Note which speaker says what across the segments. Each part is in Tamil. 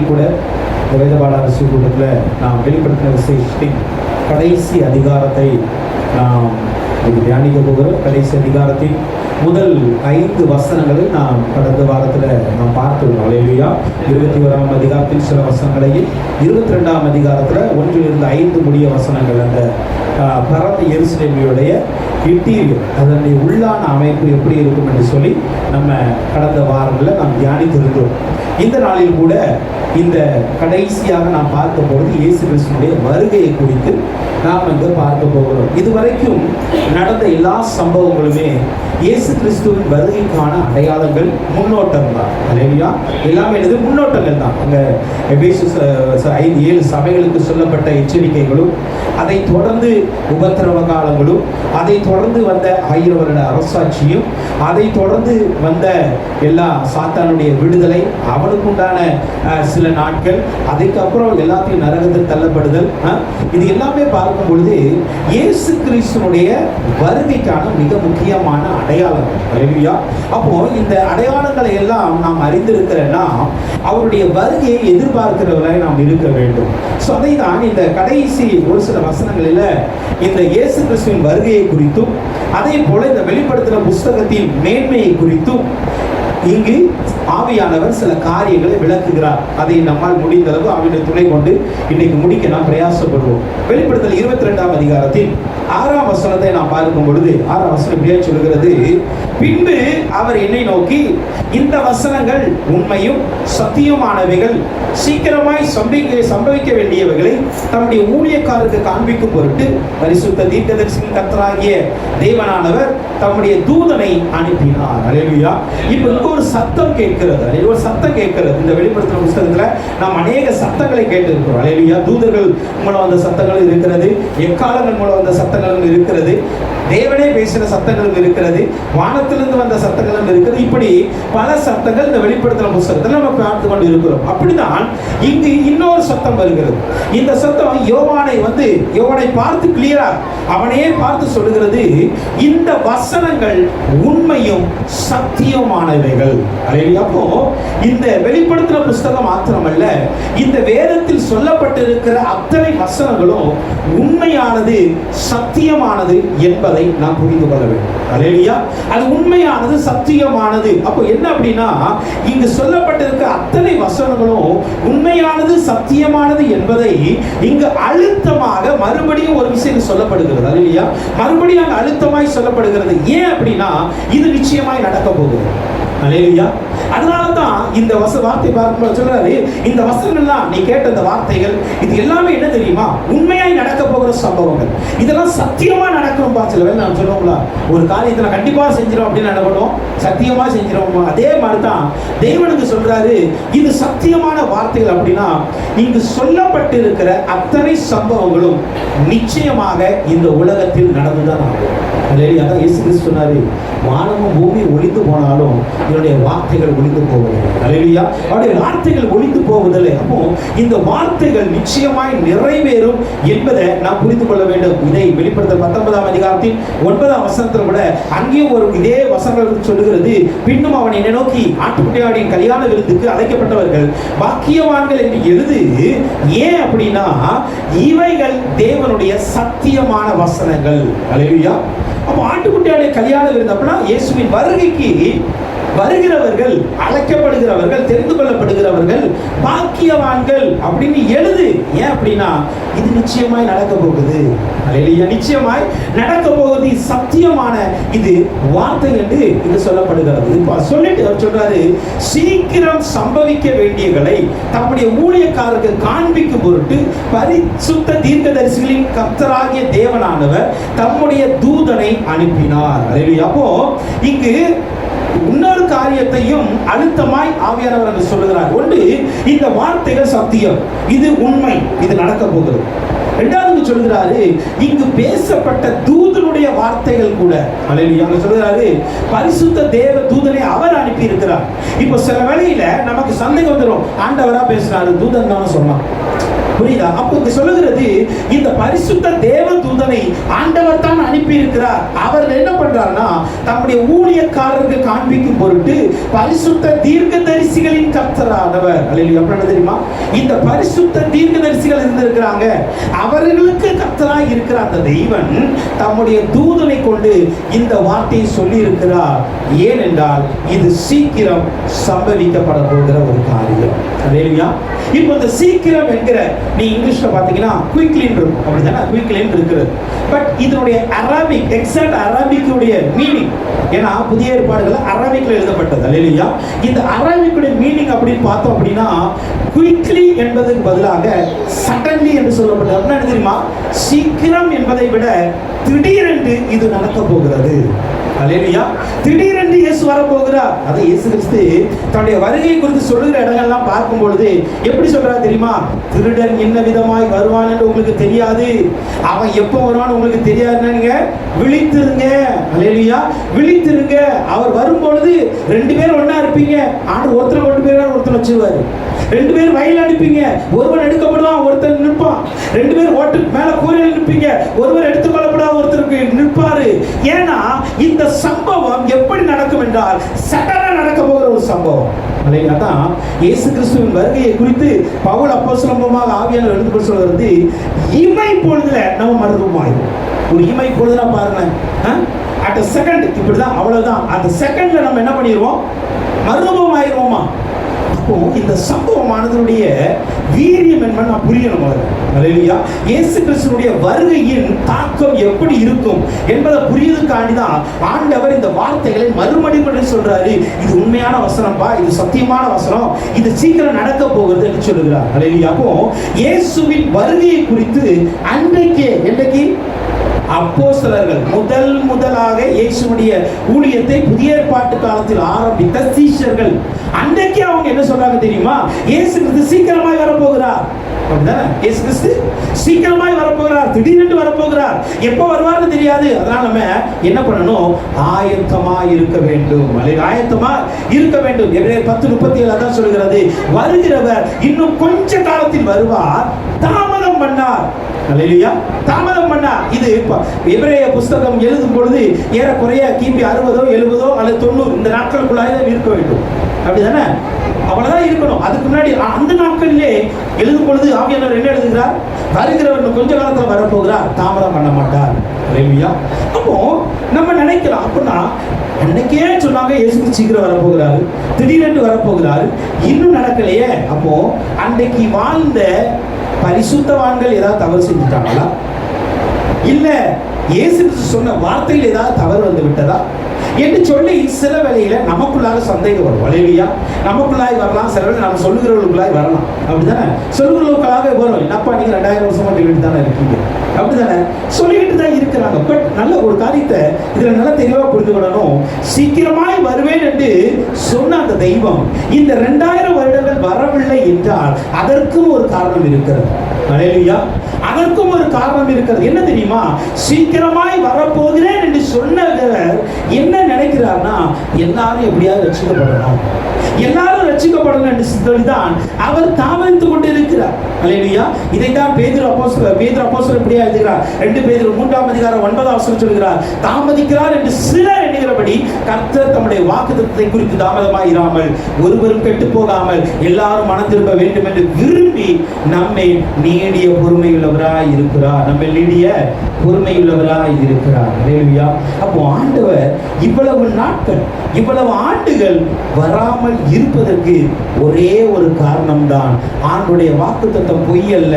Speaker 1: கூட வேதபாட அரசு கூட்டத்தில் நாம் வெளிப்படுத்தின விசேஷத்தின் கடைசி அதிகாரத்தை நாம் தியானிக்க போகிறோம். கடைசி அதிகாரத்தின் முதல் 5 வசனங்களை நாம் கடந்த வாரத்தில் நாம் பார்த்துள்ளோம். அல்லேலூயா. 21ஆம் அதிகாரத்தில் சில வசனங்களையும் 22ஆம் அதிகாரத்தில் 1-5 முடிய வசனங்கள் அந்த பரந்த எருசலேமியுடைய இன்டீரியர் அதனுடைய உள்ளான அமைப்பு எப்படி இருக்கும் என்று சொல்லி நம்ம கடந்த வாரங்களில் நாம் தியானித்திருந்தோம். இந்த நாளில் கூட இந்த கடைசியாக நாம் பார்க்க போகிறது இயேசு கிறிஸ்துவினுடைய வருகையை குறித்து நாம் இங்கே பார்க்க போகிறோம். இதுவரைக்கும் நடந்த எல்லா சம்பவங்களுமே இயேசு கிறிஸ்துவின் வருகைக்கான அடையாளங்கள், முன்னோட்டம் தான். அல்லேலூயா. எல்லாமே என்னது? முன்னோட்டங்கள் தான். அங்கே எபேசு 7 சபைகளுக்கு சொல்லப்பட்ட எச்சரிக்கைகளும், அதை தொடர்ந்து உபத்திரவ காலங்களும், அதை தொடர்ந்து வந்த 1000 வருட அரசாட்சியும், அதை தொடர்ந்து வந்த எல்லா சாத்தானுடைய விடுதலை, அவனுக்குண்டான சில நாட்கள், அதுக்கப்புறம் எல்லாத்தையும் நரகத்தில் தள்ளப்படுதல், இது எல்லாமே பார்க்கும் பொழுது இயேசு கிறிஸ்துனுடைய வருகைக்கான மிக முக்கியமான அடையாளங்கள். அல்லேலூயா. அப்போ இந்த அடையாளங்களை எல்லாம் நாம் அறிந்திருக்கிறேன்னா அவருடைய வருகையை எதிர்பார்க்கிறவர்களாக நாம் இருக்க வேண்டும். ஸோ அதை தான் இந்த கடைசி ஒரு சில வசனங்களில் இந்த இயேசு கிறிஸ்துவின் வருகையை குறித்தும், அதே போல இந்த வெளிப்படுத்தின புஸ்தகத்தின் மேன்மையை குறித்தும் இங்கு ஆவியானவர் சில காரியங்களை விளக்குகிறார். அதை நம்மால் முடிந்த அளவு ஆவியின் துணை கொண்டு இன்னைக்கு முடிக்க நாம் பிரயாசப்படுவோம். வெளிப்படுத்தல் 22ஆம் அதிகாரத்தில் 6ஆம் வசனத்தை நாம் பார்க்கும் பொழுது 6ஆம் வசனம் இப்படியே சொல்கிறது, பின்பு அவர் என்னை நோக்கி, இந்த வசனங்கள் உண்மையும் சத்தியமானவைகள், சீக்கிரமாய் சம்பவிக்க வேண்டியவைகளை தம்முடைய ஊழியக்காரருக்கு காண்பிக்கும் பொருட்டு பரிசுத்த தீர்க்கதரிசியின் கர்த்தராகிய தேவனானவர் தம்முடைய தூதனை அனுப்பினார். அல்லேலூயா. இப்போ ஒரு சத்தம் கேட்கிறது. ஒரு சத்தம் கேட்கிறது. இந்த வெளிப்படுத்தின புத்தகத்துல நாம் அநேக சத்தங்களை கேட்டிருக்கிறோம். அல்லேலூயா. தூதர்கள் மூலம் வந்த சத்தங்கள் இருக்கிறது, எக்காலங்கள் மூலம் வந்த சத்தங்களும் இருக்கிறது, தேவனே பேசின சத்தங்களும் இருக்கிறது, வானத்திலிருந்து வந்த சத்தங்களும் இருக்கிறது. இப்படி பல சத்தங்கள் இந்த வெளிப்படுத்தின புத்தகத்தில் நம்ம பார்த்து கொண்டு இருக்கிறோம். அப்படிதான் இங்கு இன்னொரு சத்தம் வருகிறது. இந்த சத்தம் யோவானை பார்த்து கிளியரா அவனையே பார்த்து சொல்லுகிறது, இந்த வசனங்கள் உண்மையும் சத்தியமானவைகள். அப்போ இந்த வெளிப்படுத்தின புஸ்தகம் மாத்திரமல்ல, இந்த வேதத்தில் சொல்லப்பட்டிருக்கிற அத்தனை வசனங்களும் உண்மையானது, சத்தியமானது என்பதை நாம் புரிந்து கொள்ள வேண்டும். அல்லேலூயா. அது உண்மையானது, சத்தியமானது. அப்போ என்ன அப்படின்னா, இங்கு சொல்லப்பட்டிருக்கிற அத்தனை வசனங்களும் உண்மையானது, சத்தியமானது என்பதை இங்கு அழுத்தமாக மறுபடியும் ஒரு விஷயம் சொல்லப்படுகிறது. அல்லேலூயா. மறுபடியும் அழுத்தமாய் சொல்லப்படுகிறது. ஏன் அப்படின்னா, இது நிச்சயமாய் நடக்க போகுது. அல்லேலூயா. அதனால தான் இந்த வார்த்தை பார்க்கும்போது சொல்றாரு, இந்த வசனங்கள்லாம் நீ கேட்ட இந்த வார்த்தைகள் இது எல்லாமே என்ன தெரியுமா, உண்மையாய் நடக்க போகிற சம்பவங்கள். இதெல்லாம் சத்தியமா நடக்கும். சில வேலை நான் சொல்லுவோம்ல, ஒரு காரியத்தை கண்டிப்பா செஞ்சிடும் அப்படின்னு என்ன பண்ணுவோம், சத்தியமா செஞ்சிடும். அதே மாதிரி தான் தேவனுக்கு சொல்றாரு, இது சத்தியமான வார்த்தைகள். அப்படின்னா இங்கு சொல்லப்பட்டிருக்கிற அத்தனை சம்பவங்களும் நிச்சயமாக இந்த உலகத்தில் நடந்துதான் ஆகும். அதான் இயேசு கிறிஸ்து சொன்னாரு, வானமும் பூமி ஒளிந்து போனாலும் என்னுடைய வார்த்தைகள் ஒளிந்து போவதில்லை. அல்லேலூயா. அவருடைய வார்த்தைகள் ஒளிந்து போவதில்லை. அப்போ இந்த வார்த்தைகள் நிச்சயமாய் நிறைவேறும் என்பதை நாம் புரிந்து கொள்ள வேண்டும். இதை வெளிப்படுத்த 19ஆம் அதிகாரத்தில் 9ஆம் வசனத்தில் கூட அங்கேயும் ஒரு இதே வசனங்கள் சொல்லுகிறது, பின்னும் அவன் என்னை நோக்கி, ஆட்டுக்குட்டியாடியின் கல்யாண விருந்துக்கு அழைக்கப்பட்டவர்கள் பாக்கியவான்கள் என்று எழுது. ஏன் அப்படின்னா, இவைகள் தேவனுடைய சத்தியமான வசனங்கள். அல்லேலூயா. அப்போ ஆட்டுக்குட்டியாடைய கல்யாண விருந்து அப்படின்னா இயேசுவின் வருகைக்கு வருகிறவர்கள், அழைக்கப்படுகிறவர்கள், தெரிந்து கொள்ளப்படுகிறவர்கள் பாக்கியவான்கள் அப்படின்னு எழுது. ஏன் அப்படின்னா, இது நிச்சயமாய் நடக்க போகுது. அல்லேலூயா. நிச்சயமாய் நடக்க போகுது. சத்தியமான இது வார்த்தை என்று இது சொல்லப்படுகிறது. சொல்லிட்டு அவர் சொல்றாரு, சீக்கிரம் சம்பவிக்க வேண்டியவைகளை தம்முடைய ஊழியக்காரருக்கு காண்பிக்கும் பொருட்டு பரிசுத்த தீர்க்கதரிசிகளின் கர்த்தராகிய தேவனானவர் தம்முடைய தூதனை அனுப்பினார். அல்லேலூயா. அப்போ இங்கு இன்னொரு காரியத்தையும் அழுத்தமாய் ஆவியானவர் சொல்லுகிறார். ஒன்று, இந்த வார்த்தைகள் சத்தியம், இது உண்மை, இது நடக்க போகிறது. இரண்டாவது சொல்கிறாரு, இங்கு பேசப்பட்ட தூதனுடைய வார்த்தைகள் கூட. அல்லேலூயா. சொல்கிறாரு, பரிசுத்த தேவ தூதனை அவர் அனுப்பி இருக்கிறார். இப்போ சில வேளையில நமக்கு சந்தேகம் வந்துடும், ஆண்டவரா பேசுறாரு, தூதன் தானே சொன்னான். புரியுதா? அப்போ இங்க சொல்லுகிறது, இந்த பரிசுத்த தேவ தூதனை ஆண்டவர் தான் அனுப்பி இருக்கிறார். அவர் என்ன பண்றாருன்னா, தம்முடைய ஊழியக்காரருக்கு காண்பிக்கும் பொருட்டு பரிசுத்த தீர்க்கதரிசிகளின் கர்த்தரானவர். அல்லேலூயா. அப்ப என்ன தெரியுமா, இந்த பரிசுத்த தீர்க்கதரிசிகள் இருந்திருக்கிறாங்க, அவர்களுக்கு கர்த்தராய் இருக்கிற அந்த தெய்வன் தம்முடைய தூதனை கொண்டு இந்த வார்த்தையை சொல்லி இருக்கிறார். ஏனென்றால் இது சீக்கிரம் சம்பவிக்கப்பட போகிற ஒரு காரியம். அல்லேலூயா. இப்போ இந்த சீக்கிரம் என்கிற, நீ இங்கிலீஷ்ல பாத்தீங்கன்னா குயிக்லி இருக்கும், அப்படிதானே? குயிக்லி இருக்குது. பட் இதனுடைய அரபிக், எக்ஸாக்ட் அரபிக் உடைய மீனிங், ஏன்னா புதிய ஏற்பாடுகள் அரபிக்ல எழுதப்பட்டது. அல்லேலூயா. இந்த அரபிக்குடைய மீனிங் அப்படின்னு பார்த்தோம் அப்படின்னா, குயிக்லி என்பதற்கு பதிலாக சடன்லி என்று சொல்லப்பட்டது. என்ன தெரியுமா, சீக்கிரம் என்பதை விட திடீரென்று இது நடக்க போகிறது. அல்லேலூயா. திடீரென்று இயேசு வர போகிறார். அதை இயேசு கிறிஸ்து தன்னுடைய வருகை குறித்து சொல்லுகிற இடங்கள்லாம் பார்க்கும் பொழுது எப்படி சொல்றாரு தெரியுமா, திருடன் என்ன விதமாய் வருவான் என்று உங்களுக்கு தெரியாது, அவன் எப்போ வருவான்னு உங்களுக்கு தெரியாதுன்னா நீங்க விழித்திருங்க. அல்லேலூயா. விழித்திருங்க. அவர் வரும்பொழுது 2 பேர் ஒண்ணா இருப்பீங்க. ஆண்டு ஒருத்தர் கொண்டு போய் ஒருத்தர் வச்சிருவாரு. 2 பேர் வயல் அனுப்பிங்க, ஒருவன் எடுக்கப்படுவான், ஒருத்தர் நிற்பான். 2 பேர் ஓட்டு மேல கூரையில் நிற்பீங்க, ஒருவர் எடுத்துக் கொள்ளப்படாத ஒருத்தருக்கு நிற்பாரு. ஏன்னா இந்த சம்பவம் எப்படி நடக்கும் என்றால் சடனா நடக்க போகிற ஒரு சம்பவம். அதான் இயேசு கிறிஸ்துவின் வருகையை குறித்து பவுல் அப்போஸ்தலன் மூலமாக ஆவியானவர் எழுந்து சொல்றது, இமை பொழுதுல நம்ம மறுரூபமாயிரும். ஒரு இமை பொழுதுனா பாருங்க, அட் a second, இப்படிதான், அவ்வளவுதான். அந்த செகண்ட்ல நம்ம என்ன பண்ணிடுவோம், மறுரூபம் ஆயிடுவோமா. அப்போ இந்த சம்பவமானதுடைய வீரியம் என்ன நான் புரியணும். அல்லேலூயா. இயேசு கிறிஸ்துவினுடைய வருகையின் தாக்கம் எப்படி இருக்கும் என்பதை புரியதுக்காண்டி தான் ஆண்டவர் இந்த வார்த்தைகளை மறுமொழி சொல்றாரு. இது உண்மையான வசனம்பா, இது சத்தியமான வசனம், இது சீக்கிரம் நடக்க போகிறது என்று சொல்லுகிறார். அல்லேலூயா. அப்போ இயேசுவின் வருகையை குறித்து என்றைக்கு அப்போஸ்தலர்கள் முதலாக இயேசுவுடைய ஊழியத்தை புதிய ஏற்பாட்டு காலத்தில் ஆரம்பித்த சீஷர்கள், அன்றைக்கு அவங்க என்ன சொல்றாங்க தெரியுமா, இயேசு கிறிஸ்து சீக்கிரமாய் வரப்போகிறார். அப்படிதானே? இயேசு கிறிஸ்து சீக்கிரமாய் வரப்போகிறார், திடீரென்று வரப்போகிறார். எப்போ வருவார்னு தெரியாது. அதனால நம்ம என்ன பண்ணணும், ஆயத்தமா இருக்க வேண்டும். ஆயத்தமா இருக்க வேண்டும். எபிரேயர் 10:37 அதான் சொல்கிறது, வருகிறவர் இன்னும் கொஞ்ச காலத்தில் வருவார், தாமதம் பண்ணார். அல்லேலூயா. தாமதம் பண்ணார். இது எபிரேய புஸ்தகம் எழுதும் பொழுது ஏறக்குறைய கிபி 60 70 அல்லது 90 இந்த நாட்களுக்குள்ளாக இருக்க வேண்டும். அப்படிதானே? அவ்வளவுதான் இருக்கணும். அதுக்கு முன்னாடி அந்த நாட்களிலே எழுதும் பொழுது ஆவியானவர் என்ன எழுதுகிறார், வருகிறவர் கொஞ்ச காலத்தில் வரப்போகிறார், தாமதம் பண்ண மாட்டார். அல்லேலூயா. அப்போ நம்ம நினைக்கலாம், அப்படின்னா அன்னைக்கே சொன்னாங்க இயேசு சீக்கிரம் வரப்போகிறாரு, திடீரென்று வரப்போகிறாரு, இன்னும் நடக்கலையே. அப்போ அன்றைக்கு வாழ்ந்த பரிசுத்தவான்கள் ஏதாவது தவறு செஞ்சுட்டாங்களா, இல்ல இயேசு சொன்ன வார்த்தையில் ஏதாவது தவறு வந்து விட்டதா என்று சொல்லி சில வேளையில நமக்குள்ளாக சந்தேகம் வரும். அல்லேலூயா. நமக்குள்ளாய் வரலாம், சில வேளை நம்ம சொல்லுகிறவர்களுக்குள்ளாய் வரலாம். அப்படிதானே? சொல்லுகிறவர்களுக்காக வரும், என்னப்பா நீங்க 2000 வருஷமா சொல்லிட்டு தானே இருக்கீங்க, அப்படிதானே சொல்லிட்டு தான் இருக்கிறாங்க. பட் நல்ல ஒரு காரியத்தை இதுல நல்லா தெளிவா புரிந்துக்கணும். சீக்கிரமாய் வருவேன் என்று சொன்ன அந்த தெய்வம் இந்த 2000 வருடங்கள் வரவில்லை என்றால் அதற்கும் ஒரு காரணம் இருக்கிறது. அல்லேலூயா. அதற்கும் ஒரு காரணம் இருக்கிறது. என்ன தெரியுமா, சீக்கிரமாய் வரப்போகிறேன் என்று சொன்னவர் என்ன நினைக்கிறார்னா, எல்லாரும் எப்படியாவது ரட்சிக்கப்படணும், எல்லாரும் ரட்சிக்கப்படணும் என்று சொல்லிதான் அவர் தாமதித்துக் கொண்டு இருக்கிறார். அல்லேலூயா. இதைத்தான் பேதுரு அப்போஸ்தலர் இப்படியா எழுதுகிறார். 2 பேதுரு 3ஆம் அதிகாரம் 9ஆம் வசனம் சொல்கிறார், தாமதிக்கிறார் என்று சிலர் எண்ணுகிறபடி கர்த்தர் தம்முடைய வாக்குத்தத்தத்தை குறித்து தாமதமாய் இராமல் ஒருவரும் கெட்டு போகாமல் எல்லாரும் மனம் திரும்ப வேண்டும் என்று விரும்பி நம்மை நீடிய பொறுமையுள்ளவராய் இருக்கிறார். நம்ம நீடிய பொறுமையுள்ளவராய் இருக்கிறார். அல்லேலூயா. அப்போ ஆண்டவர் இவ்வளவு நாட்கள், இவ்வளவு ஆண்டுகள் வராமல் இருப்பதற்கு ஒரே ஒரு காரணம் தான், ஆண்டுடைய வாக்குத்தத்தம் பொய்யல்ல,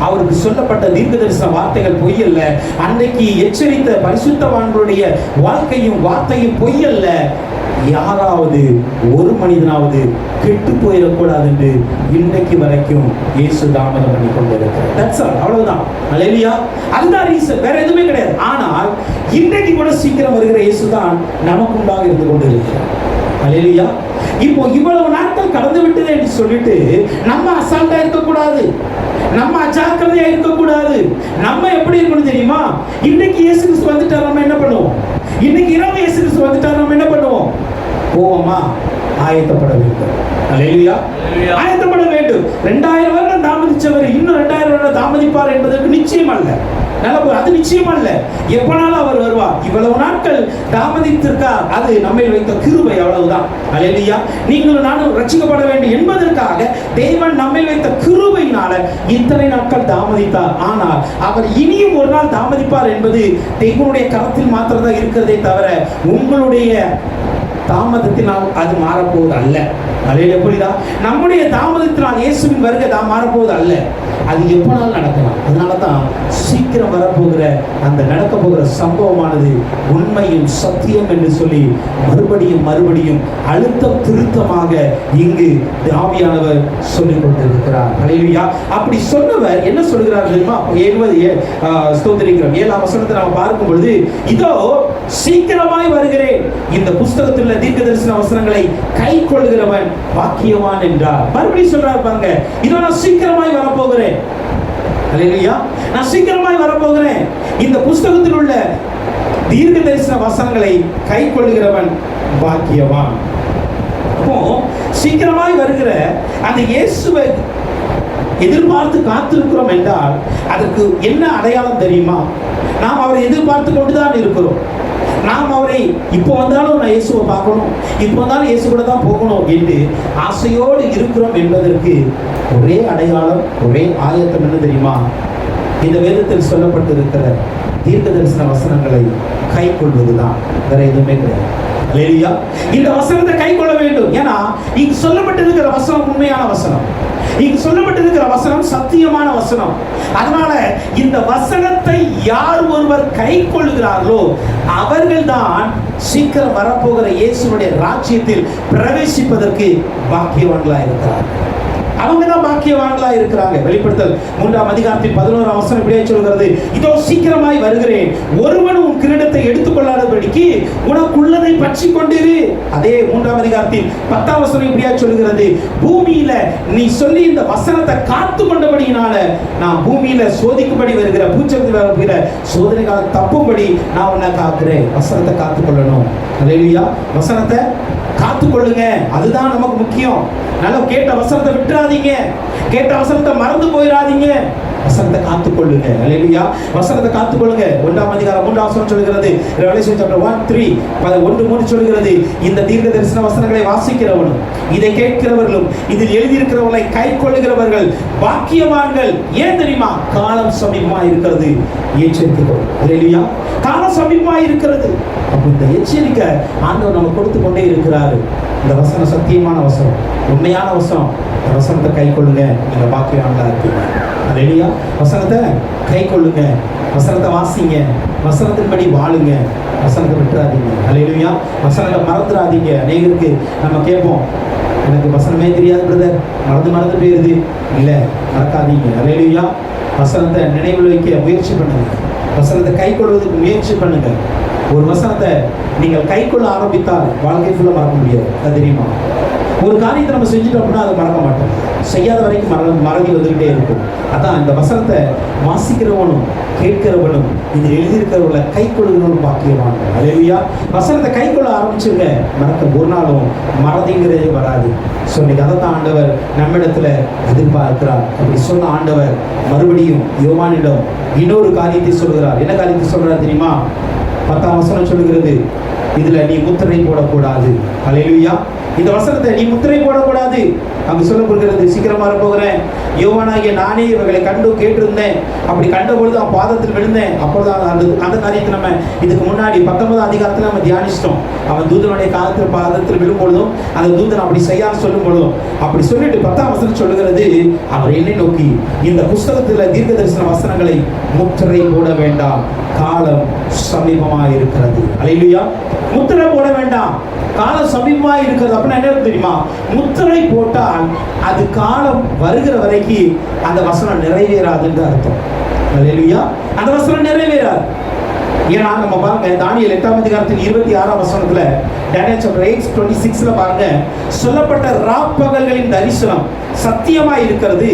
Speaker 1: அவருக்கு சொல்லப்பட்ட தீர்க்கதரிசன வார்த்தைகள் பொய்யல்ல, அன்றைக்கு எச்சரித்த பரிசுத்தவான்களுடைய வாழ்க்கையும் வார்த்தையும் பொய்யல்ல. யாராவது ஒரு மனிதனாவது கெட்டு போயிடக்கூடாது என்று இன்றைக்கு வரைக்கும் இயேசு தாமதம் பண்ணி கொண்டிருக்கிறார். அவ்வளவுதான். அல்லேலூயா. அதுதான் ரீசன், வேற எதுவுமே கிடையாது. ஆனால் இன்றைக்கு கூட சீக்கிரம் வருகிற இயேசு தான் நமக்குண்டாக இருந்து கொண்டிருக்கிறார். அல்லேலூயா. இப்போ இவ்வளவு நாட்கள் கடந்து விட்டது என்று சொல்லிட்டு நம்ம அசால்ட்டா இருக்கக்கூடாது, நம்ம அஜாக்கிரதையா இருக்கக்கூடாது. நம்ம எப்படி இருக்கணும் தெரியுமா, இன்னைக்கு இயேசு கிறிஸ்து வந்துட்டார், நம்ம என்ன பண்ணுவோம், இன்னைக்கு இரவு இயேசு கிறிஸ்து வந்துட்டார், நம்ம என்ன பண்ணுவோம், போவோமா, ஆயத்தப்பட வேண்டும். அல்லேலூயா. ஆயத்தப்பட வேண்டும். 2000 வருடம் தாமதிச்சு தாமதிச்சவர் இன்னும் 2000 வருடம் தாமதிப்பார் என்பதற்கு நிச்சயம் அல்ல. அது நிச்சயம் அல்ல. எப்பனாலும் அவர் வருவார். இவ்வளவு நாட்கள் தாமதித்திருக்கார், அது நம்மை வைத்த கிருபை, அவ்வளவுதான். அல்லேலூயா. நீங்களும் நானும் ரட்சிக்கப்பட வேண்டும் என்பதற்காக தேவன் நம்மை வைத்த கிருபையினால இத்தனை நாட்கள் தாமதித்தார். ஆனால் அவர் இனியும் ஒரு நாள் தாமதிப்பார் என்பது தேவனுடைய கரத்தில் மாத்திரம் தான் இருக்கிறதே தவிர உங்களுடைய தாமதத்தினால் அது மாறப்போவது அல்ல. அல்லேலூயா. புரியுதா? நம்முடைய தாமதத்தினால் இயேசுவின் வருகை மாறப்போவது அல்ல. அது எப்பனாலும் நடக்கலாம். அதனால தான் சீக்கிரம் வரப்போகிற அந்த நடக்க போகிற சம்பவமானது உண்மையும் சத்தியம் என்று சொல்லி மறுபடியும் மறுபடியும் அழுத்தம் திருத்தமாக இங்கு ஆவியானவர் சொல்லிக் கொண்டிருக்கிறார். அல்லேலூயா. அப்படி சொன்னவர் என்ன சொல்கிறார் தெரியுமா? 7ஆம் வசனத்தை நாம் பார்க்கும் பொழுது, இதோ சீக்கிரமாய் வருகிறேன், இந்த புஸ்தகத்தில் உள்ள தீர்க்க தரிசன வசனங்களை கை கொள்கிறவன் பாக்கியவான் என்றார். மறுபடியும் சொல்றார் பாருங்க, இதோ நான் சீக்கிரமாய் வரப்போகிறேன். அல்லேலூயா. நான் சீக்கிரமாய் வரப்போகிறேன். இந்த புஸ்தகத்தில் உள்ள தீர்க்க தரிசன வசனங்களை கை கொள்கிறவன் பாக்கியவான். அப்போ சீக்கிரமாய் வருகிற அந்த இயேசுவை எதிர்பார்த்து காத்திருக்கிறோம் என்றால் அதற்கு என்ன அடையாளம் தெரியுமா? நாம் அவரை எதிர்பார்த்து கொண்டுதான் இருக்கிறோம். நாம் அவரை இப்போ வந்தாலும் நான் இயேசுவை பார்க்கணும், இப்போ வந்தாலும் இயேசு கூட தான் போகணும் என்று ஆசையோடு இருக்கிறோம் என்பதற்கு ஒரே அடையாளம், ஒரே ஆயத்தம் என்ன தெரியுமா? இந்த வேதத்தில் சொல்லப்பட்டிருக்கிற தீர்க்க தரிசன வசனங்களை கை கொள்வதுதான். வேற எதுவுமே கிடையாது. அல்லேலூயா. இந்த வசனத்தை கை கொள்ள வேண்டும். ஏன்னா இங்கு சொல்லப்பட்டிருக்கிற வசனம் உண்மையான வசனம், இங்கு சொல்லப்பட்டிருக்கிற வசனம் சத்தியமான வசனம். அதனால இந்த வசனத்தை யார் ஒருவர் கை கொள்ளுகிறார்களோ அவர்கள்தான் சீக்கிரம் வரப்போகிற இயேசுனுடைய ராஜ்யத்தில் பிரவேசிப்பதற்கு பாக்கியவான்களாக இருக்கிறார். அவங்க தான் பாக்கியவான்களா இருக்கிறாங்க. வெளிப்படுத்தல் 3ஆம் அதிகாரத்தில் 11ஆம் வசனம் இப்படியே சொல்கிறது, இதோ சீக்கிரமாய் வருகிறேன், ஒருவனும் உன் கிரீடத்தை எடுத்துக்கொள்ளாதபடிக்கு உனக்குள்ளதை பற்றி கொண்டிரு. அதே 3ஆம் அதிகாரத்தில் 10ஆம் வசனம் இப்படியே சொல்கிறது, பூமியில நீ சொல்லி இந்த வசனத்தை காத்து கொண்டபடியினால நான் பூமியில சோதிக்கும்படி வருகிற பூச்சத்தில் வருகிற சோதனை கால தப்பும்படி நான் உன்னை காக்கிறேன். வசனத்தை காத்துக்கொள்ளணும். அல்லேலூயா. வசனத்தை காத்துக்கொள்ளுங்க, அதுதான் நமக்கு முக்கியம். நல்லா கேட்ட வசனத்தை விட்டுறாதீங்க, கேட்ட வசனத்தை மறந்து போயிடாதீங்க. வசனத்தை காத்துக்கொள்ளுங்க. அல்லேலூயா. வசனத்தை காத்துக்கொள்ளுங்க. 1ஆம் அதிகாரம் 3ஆம் வசனம் சொல்கிறது, ரெவெலேஷன் சாப்டர் 1:3 சொல்கிறது, இந்த தீர்க்க தரிசன வசனங்களை வாசிக்கிறவனும் இதை கேட்கிறவர்களும் இதில் எழுதியிருக்கிறவர்களை கை கொள்ளுகிறவர்கள் பாக்கியவான்கள். ஏன் தெரியுமா? காலம் சமீபமா இருக்கிறது, எச்சரிக்கைகள். அல்லேலூயா. காலம் சமீபமா இருக்கிறது. அப்ப இந்த எச்சரிக்கை ஆண்டவர் நம்ம கொடுத்து கொண்டே இருக்கிறாரு. இந்த வசனம் சத்தியமான வசனம், உண்மையான வசனம். இந்த வசனத்தை கை கொள்ளுங்க, நீங்க பாக்கியவான்களா இருக்கீங்க. அல்லேலூயா. வசனத்தை கை கொள்ளுங்க, வசனத்தை வாசிங்க, வசனத்தின்படி வாழுங்க, வசனத்தை விட்டுறாதீங்க. அல்லேலூயா. வசனத்தை மறந்துடாதீங்க. அநேகருக்கு நம்ம கேட்போம், எனக்கு வசனமே தெரியாது பிரதர், மறந்து போயிருது. இல்லை, மறக்காதீங்க. அல்லேலூயா. வசனத்தை நினைவில் வைக்க முயற்சி பண்ணுங்க, வசனத்தை கை கொள்வதற்கு முயற்சி பண்ணுங்க. ஒரு வசனத்தை நீங்கள் கை கொள்ள ஆரம்பித்தால் வாழ்க்கை ஃபுல்லாக மறக்க முடியாது. அது தெரியுமா? ஒரு காரியத்தை நம்ம செஞ்சுட்டோம் அப்படின்னா அதை மறக்க மாட்டோம். செய்யாத வரைக்கும் மறதி வந்துகிட்டே இருக்கும். அதான் இந்த வசனத்தை வாசிக்கிறவனும் கேட்கிறவனும் இது எழுதியிருக்கிறவர்களை கை கொள்ளுகிறவனும் பாக்கியவான். அல்லேலூயா. வசனத்தை கை கொள்ள ஆரம்பிச்சுங்க, மறக்க ஒரு நாளும் மறதிங்கிறதே வராது. ஸோ இன்னைக்கு அதை தான் ஆண்டவர் நம்மிடத்துல எதிர்பார்க்கிறார். அப்படி சொன்ன ஆண்டவர் மறுபடியும் யோவானிடம் இன்னொரு காரியத்தை சொல்கிறார். என்ன காரியத்தை சொல்றார் தெரியுமா? 10ஆம் வசனம் சொல்லுகிறது, இதுல நீ முத்திரை போடக்கூடாது. அல்லேலூயா. இந்த வசனத்தை நீ முத்திரை போடக்கூடாது. அங்கு சொல்லப்படுகிறது, சீக்கிரமா போகிறேன், யோவானாகிய நானே இவர்களை கண்டு கேட்டிருந்தேன், அப்படி கண்ட பொழுது அவன் பாதத்தில் விழுந்தேன். அப்பொழுது அந்த காரியத்தை நம்ம இதுக்கு முன்னாடி 19ஆம் அதிகாரத்தில் நம்ம தியானிச்சிட்டோம். அவன் தூதனுடைய காலத்தில் பாதத்தில் விழும் பொழுதும் அந்த தூதன் அப்படி செய்யான்னு சொல்லும் பொழுதும் அப்படி சொல்லிட்டு 10ஆம் வசனம் சொல்லுகிறது, அவர் என்னை நோக்கி இந்த புஸ்தகத்தில் தீர்க்க தரிசன வசனங்களை முத்திரை போட வேண்டாம், காலம் சமீபமாக இருக்கிறது. அல்லேலூயா. முத்திரை போட வேண்டாம், காலம் சமீபமா இருக்கிறது. அப்படின்னா என்ன தெரியுமா? முத்திரை போட்டால் அது காலம் வருகிற வரைக்கும் அந்த வசனம் நிறைவேறாதுன்னு அர்த்தம். அல்லேலூயா. அந்த வசனம் நிறைவேறாது. ஏன்னா நம்ம பாருங்க தானியேல் 8ஆம் அதிகாரத்தின் 26ஆம் வசனத்துல, Daniel chapter 8:26 பாருங்க, சொல்லப்பட்ட ராப்பகல்களின் தரிசனம் சத்தியமா இருக்கிறது,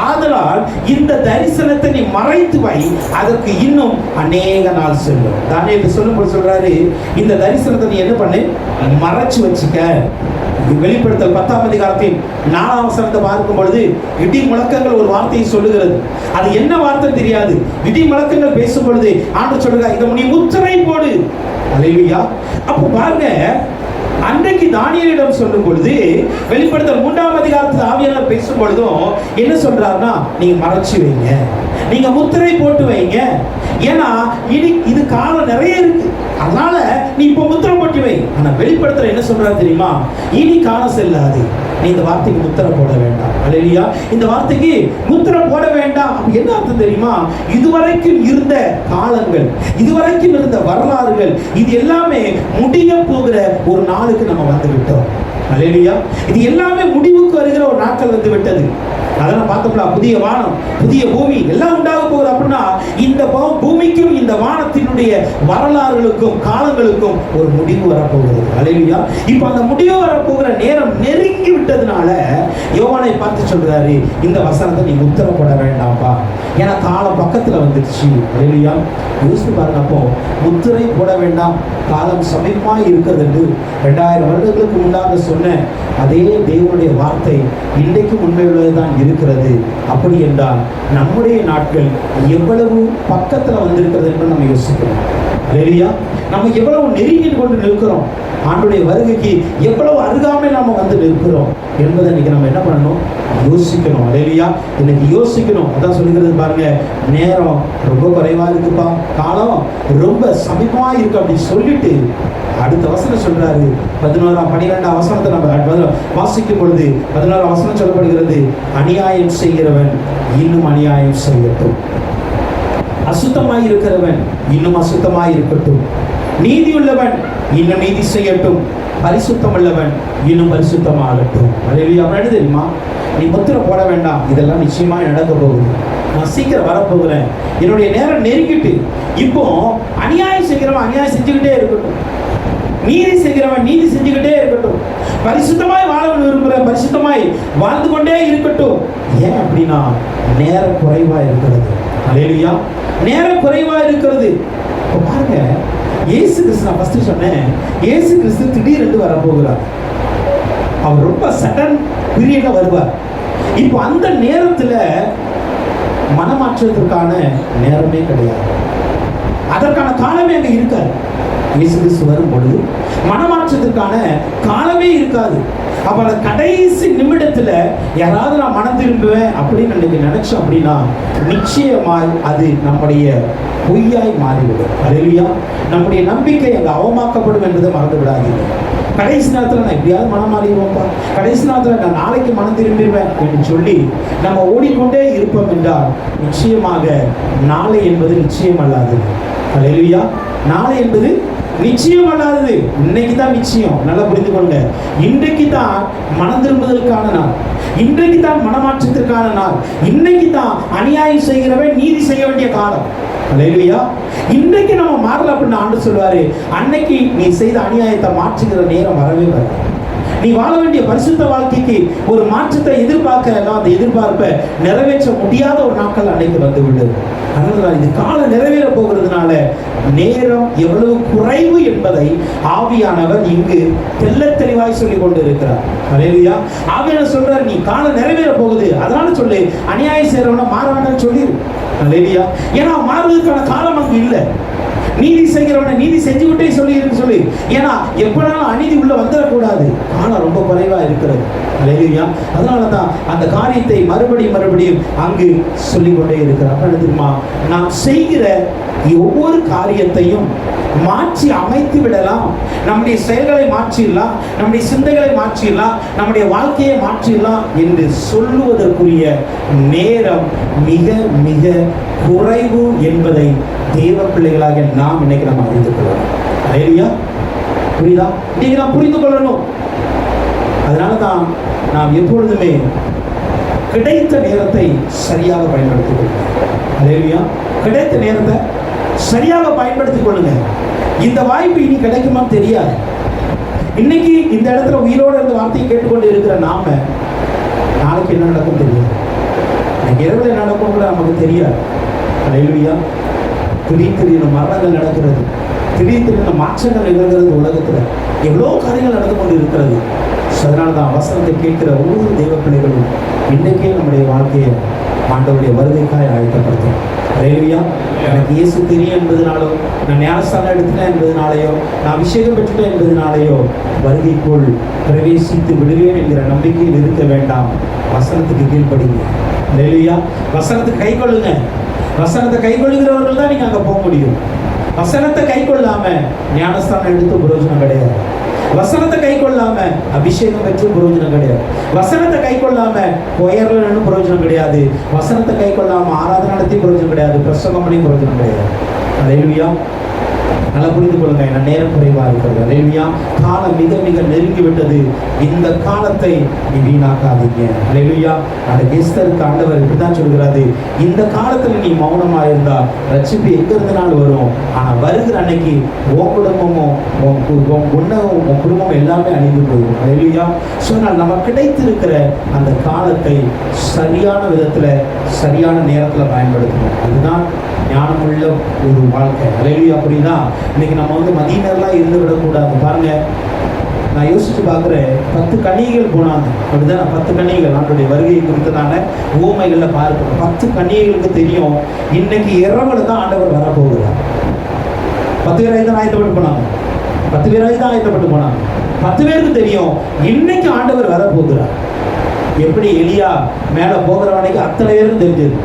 Speaker 1: ஆதலால் இந்த தரிசனத்தை நீ மறைத்து வை, அதற்கு இன்னும் அநேக நாள் செல்லும். தானியேல் சொல்லும்போது சொல்றாரு, இந்த தரிசனத்தை நீ என்ன பண்ணு, மறைச்சு வச்சுக்க. வெளிப்படுத்தல் 10ஆம் அதிகாரத்தின் 4ஆம் வசனத்தை பார்க்கும் பொழுது இடி முழக்கங்கள் ஒரு வார்த்தையை சொல்லுகிறது. அது என்ன வார்த்தை தெரியாது. இடி முழக்கங்கள் பேசும் பொழுது ஆண்டவர் சொல்லுகிறார், இதை நீ முத்திரை போடு. அல்லேலூயா. அப்போ பாருங்க, அன்றைக்கு தானியேலிடம் சொல்லும் பொழுது, வெளிப்படுத்தல் 3ஆம் அதிகாரத்தில் ஆவியானவர் பேசும் பொழுதும் என்ன சொல்றாருன்னா, நீங்க மறைச்சு வைங்க, நீங்க முத்திரை போட்டு வைங்க. ஏன்னா இது காலம் நிறைய இருக்கு, அதனால நீ இப்ப முத்திரை போட்டு வை. ஆனா வெளிப்படுத்தல என்ன சொல்றாரு தெரியுமா, இனி காலம் செல்லாது, நீ இந்த வார்த்தைக்கு முத்திரை போட வேண்டாம். அல்லேலூயா. இந்த வார்த்தைக்கு முத்திரை போட வேண்டாம். என்ன அர்த்தம் தெரியுமா, இதுவரைக்கும் இருந்த காலங்கள், இதுவரைக்கும் இருந்த வரலாறுகள், இது எல்லாமே முடிய போகிற ஒரு நாளுக்கு நம்ம வந்து விட்டோம். அல்லேலூயா. இது எல்லாமே முடிவுக்கு வருகிற ஒரு நாட்கள் வந்து விட்டது. அதெல்லாம் பார்த்தோம்னா புதிய வானம் புதிய பூமி எல்லாம் உண்டாக போகுது. அப்படின்னா இந்த பூமிக்கும் இந்த வானத்தினுடைய வரலாறுகளுக்கும் காலங்களுக்கும் ஒரு முடிவு வரப்போகிறது. அல்லேலூயா. இப்போ அந்த முடிவு வரப்போகிற நேரம் நெருங்கி விட்டதுனால யோவானை பார்த்து சொல்றாரு, இந்த வசனத்தை நீ முத்திரை போட வேண்டாம்ப்பா, ஏன்னா காலம் பக்கத்துல வந்துருச்சு. அல்லேலூயா. யோசித்து பாருங்க, அப்போ முத்திரை போட வேண்டாம், காலம் சமீபமா இருக்கிறது என்று 2000 வருடங்களுக்கு முன்னாக சொன்ன அதே தேவனுடைய வார்த்தை இன்றைக்கு உண்மையுள்ளதுதான் இருக்கிறது. அப்படி என்றால் நம்முடைய நாட்கள் எவ்வளவு பக்கத்துல வந்திருக்கிறது என்று நம்ம யோசிக்கிறோம். அல்லேலூயா. நம்ம எவ்வளவு நெருங்கி கொண்டு நிற்கிறோம், ஆண்டுடைய வருகைக்கு எவ்வளவு அருகாமை நாம வந்து நிற்கிறோம் என்பதை இன்னைக்கு நம்ம என்ன பண்ணணும், யோசிக்கணும். அல்லேலூயா. இன்னைக்கு யோசிக்கணும். அதான் சொல்லுகிறது பாருங்க, நேரம் ரொம்ப குறைவா இருக்குப்பா, காலம் ரொம்ப சமீபமா இருக்கு அப்படி சொல்லிட்டு அடுத்த வசனம் சொல்றாரு. 12ஆம் வசனத்தை நம்ம வாசிக்கும் பொழுது 11ஆம் வசனம் சொல்லப்படுகிறது, அநியாயம் செய்கிறவன் இன்னும் அநியாயம் செய்யட்டும், அசுத்தமாய் இருக்கிறவன் இன்னும் அசுத்தமாய் இருக்கட்டும், நீதி உள்ளவன் இன்னும் நீதி செய்யட்டும், பரிசுத்தம் உள்ளவன் இன்னும் பரிசுத்தமாகட்டும். அல்லேலூயா. என்ன தெரியுமா, நீ முத்திரை போட வேண்டாம், இதெல்லாம் நிச்சயமா நடக்க போகுது, நான் சீக்கிரம் வரப்போகிறேன், என்னுடைய நேரம் நெருங்கிட்டு. இப்போ அநியாயம் செய்கிறவன் அநியாயம் செஞ்சுக்கிட்டே இருக்கட்டும், நீதி செய்கிறவன் நீதி செஞ்சுக்கிட்டே இருக்கட்டும், பரிசுத்தமாய் வாழ விரும்புகிற பரிசுத்தமாய் வாழ்ந்து கொண்டே இருக்கட்டும். ஏன் அப்படின்னா நேரம் குறைவா இருக்கிறது. அல்லேலூயா. நேரம் குறைவா இருக்கிறது. இப்போ பாருங்க, இயேசு கிறிஸ்து, நான் ஃபர்ஸ்ட் சொன்னேன், இயேசு கிறிஸ்து திடீரென்று வரப்போகிறார். அவர் ரொம்ப சடன் பீரியட்ல வருவார். இப்போ அந்த நேரத்துல மனமாற்றத்திற்கான நேரமே கிடையாது, அதற்கான காலமே அங்க இருக்காது. இயேசு கிறிஸ்து வரும் பொழுது மனமாற்றத்திற்கான காலமே இருக்காது. அப்ப அந்த கடைசி நிமிடத்துல யாராவது நான் மனம் திரும்புவேன் அப்படின்னு நினைச்சோம் அப்படின்னா நிச்சயமாய் அது நம்முடைய பொய்யாய் மாறிவிடும். அல்லேலூயா. நம்முடைய நம்பிக்கை அங்க அவமாக்கப்படும் என்பதை மறந்து விடாதீங்க. கடைசி நேரத்தில் நான் எப்படியாவது மனம் மாறிடுவோம்ப்பா, கடைசி நேரத்தில் நான் நாளைக்கு மனம் திரும்பிடுவேன் என்று சொல்லி நம்ம ஓடிக்கொண்டே இருப்போம் என்றால் நிச்சயமாக நாளை என்பது நிச்சயம் அல்லாது. அல்லேலூயா. நாளை என்பது நிச்சயம் அல்லாதது, இன்னைக்கு தான் நிச்சயம். நல்லா புரிந்து கொள்ளுங்க. இன்றைக்கு தான் மனம் திரும்புதலுக்கான நாள், இன்றைக்கு தான் மனமாற்றத்திற்கான நாள், இன்னைக்கு தான் அநியாயம் செய்கிறவன் நீதி செய்ய வேண்டிய காலம். அல்லேலூயா. இன்றைக்கு நம்ம மாறல அப்படின்னு ஆண்டவர் சொல்வாரு, அன்னைக்கு நீ செய்த அநியாயத்தை மாற்றுகிற நேரம் வரவே வராது. நீ வாழ வேண்டிய பரிசுத்த வாழ்க்கைக்கு ஒரு மாற்றத்தை எதிர்பார்க்கலாம், அந்த எதிர்பார்ப்பை நிறைவேற்ற முடியாத ஒரு நாட்கள் அன்னைக்கு வந்து விடுது. அதனால இது காலம் நிறைவேற போகிறதுனால நேரம் எவ்வளவு குறைவு என்பதை ஆவியானவர் இங்கு தெள்ளத் தெளிவாய் சொல்லி கொண்டு இருக்கிறார். அல்லேலூயா. ஆவியானவர் சொல்றாரு, நீ காலம் நிறைவேற போகுது, அதனால சொல்லு, அநியாயம் செய்யறவன மாற வேண்டாம்னு சொல்லிடு. அல்லேலூயா. ஏன்னா மாறுவதற்கான காலம் அங்கு இல்லை. நீதி செய்கிறவனை நீதி செஞ்சுக்கிட்டே சொல்லி, ஏன்னா எப்பனாலும் அநீதி உள்ள வந்துடக்கூடாது, காலம் ரொம்ப குறைவா இருக்கிறது. அல்லேலூயா. அதனாலதான் அந்த காரியத்தை மறுபடியும் அங்கு சொல்லிக்கொண்டே இருக்கிறார். தெரியுமா, நாம் செய்கிற ஒவ்வொரு காரியத்தையும் மாற்றி அமைத்து விடலாம், நம்முடைய செயல்களை மாற்றிடலாம், நம்முடைய சிந்தைகளை மாற்றிடலாம், நம்முடைய வாழ்க்கையை மாற்றிடலாம் என்று சொல்லுவதற்குரிய நேரம் மிக மிக குறைவு என்பதை தேவ பிள்ளைகளாக நாம் இன்னைக்கு நம்ம அறிந்து கொள்ளணும். அல்லேலூயா. புரியுதா? இன்னைக்கு நாம் புரிந்து கொள்ளணும். அதனால தான் நாம் எப்பொழுதுமே கிடைத்த நேரத்தை சரியாக பயன்படுத்திக் கொள்ளணும். அல்லேலூயா. கிடைத்த நேரத்தை சரியாக பயன்படுத்திக் கொள்ளுங்க. இந்த வாய்ப்பு இனி கிடைக்குமான்னு தெரியாது. இன்னைக்கு இந்த இடத்துல உயிரோடு இருந்த வார்த்தையை கேட்டுக்கொண்டு இருக்கிற நாம நாளைக்கு என்ன நடக்கும் தெரியாது. இரவுல என்ன நடக்கும் கூட நமக்கு தெரியாது. அல்லேலூயா. திடீர்னு மரணங்கள் நடக்கிறது, திடீர்னு மாற்றங்கள் நிகழ்கிறது. உலகத்துல எவ்வளோ காரியங்கள் நடந்து கொண்டு இருக்கிறது. அதனால தான் வசனத்தை கேட்கிற ஒவ்வொரு தெய்வ பிள்ளைகளும் இன்றைக்கே நம்முடைய வாழ்க்கையை ஆண்டவருடைய வருகைக்காய் ஆயத்தப்படுத்தும். அல்லேலூயா. எனக்கு இயேசு தெரியும் என்பதனாலோ, நான் ஞானஸ்தானம் எடுத்துட்டேன் என்பதனாலேயோ, நான் அபிஷேகம் பெற்றுட்டேன் என்பதனாலேயோ வருகைக்குள் பிரவேசித்து விடுவேன் என்கிற நம்பிக்கையில் இருக்க வேண்டாம். வசனத்துக்கு கீழ்ப்படிங்க. அல்லேலூயா. வசனத்துக்கு கை கொள்ளுங்க. வசனத்தை கை கொள்ளுகிறவர்கள் தான் நீங்க அங்க போக முடியும். வசனத்தை கை கொள்ளாம ஞானஸ்தானம் எடுத்து பிரயோஜனம் கிடையாது. வசனத்தை கை கொள்ளாம அபிஷேகம் பெற்று பிரயோஜனம் கிடையாது. வசனத்தை கை கொள்ளாம உயர்ல பிரயோஜனம் கிடையாது. வசனத்தை கை கொள்ளாம ஆராதனை நடத்தி பிரயோஜனம் கிடையாது. பிரசங்கம் பண்ணி பிரயோஜனம் கிடையாது. அல்லேலூயா. நல்லா புரிந்து கொள்ளுங்க. என்ன நேரம் குறைவா இருக்கிறது. அல்லேலூயா. காலம் மிக மிக நெருங்கி விட்டது. இந்த காலத்தை நீ வீணாக்காதீங்க. அல்லேலூயா. அந்த எஸ்தருக்கு ஆண்டவர் இப்படிதான் சொல்கிறாரு, இந்த காலத்துல நீ மௌனமா இருந்தா ரட்சிப்பு எங்க இருந்தனாலும் வரும். ஆனா வருகிற அன்னைக்கு உன் குடும்பமும் உன் குடும்பம் எல்லாமே அழிந்து போயிடும். அல்லேலூயா. சொன்னால் நம்ம கிடைத்திருக்கிற அந்த காலத்தை சரியான விதத்துல சரியான நேரத்துல பயன்படுத்தணும். அதுதான் ஞானமுள்ள ஒரு வாழ்க்கை. அல்லேலூயா. அப்படின்னா இன்னைக்கு நம்ம மதிய நேரம்லாம் இருந்து விடக்கூடாது. பாருங்க, நான் யோசிச்சு பார்க்குறேன். 10 கன்னிகைகள் போனாங்க. அப்படிதான் 10 கன்னிகைகள் ஆண்டுடைய வருகை குறித்ததான ஊமைகள்ல பார்க்கிறோம். 10 கன்னிகைகளுக்கு தெரியும் இன்னைக்கு இரவுல தான் ஆண்டவர் வரப்போகிறார். 10 பேராய் தான் ஆயத்தப்பட்டு போனாங்க. 10 பேராய் தான் ஆயத்தப்பட்டு போனாங்க. 10 பேருக்கு தெரியும் இன்னைக்கு ஆண்டவர் வரப்போகிறார். எப்படி எலியா மேல போகிறவனைக்கு அத்தனை பேரும் தெரிஞ்சது.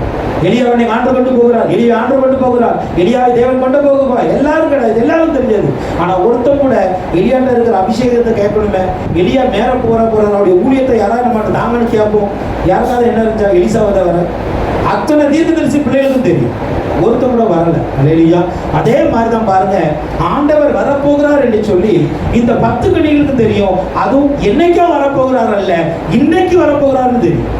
Speaker 1: எலியாவை ஆண்டு கொண்டு போகிறார், எலியா ஆண்டு கொண்டு போகிறார், எலியாவை தேவன் கொண்டு போகிறார், எல்லாரும் கிடையாது, எல்லாரும் தெரிஞ்சது. ஆனா ஒருத்தம் கூட எலியாண்ட இருக்கிற அபிஷேகத்தை கேட்கணுமே, எலியா மேல போறாருடைய ஊழியத்தை யாராவது நம்ம தாங்கன்னு கேட்போம். யாருக்காவது என்ன இருந்துச்சா? எலிசாவை தவிர அத்தனை தீர்க்கதரிசி பிள்ளைகளுக்கும் தெரியும், ஒருத்தம் கூட வரல. அல்லேலூயா. அதே மாதிரிதான் பாருங்க, ஆண்டவர் வரப்போகிறார் என்று சொல்லி இந்த 10 கன்னிகளுக்கு தெரியும். அதுவும் என்னைக்கோ வரப்போகிறார் அல்ல, இன்னைக்கு வரப்போகிறார்னு தெரியும்.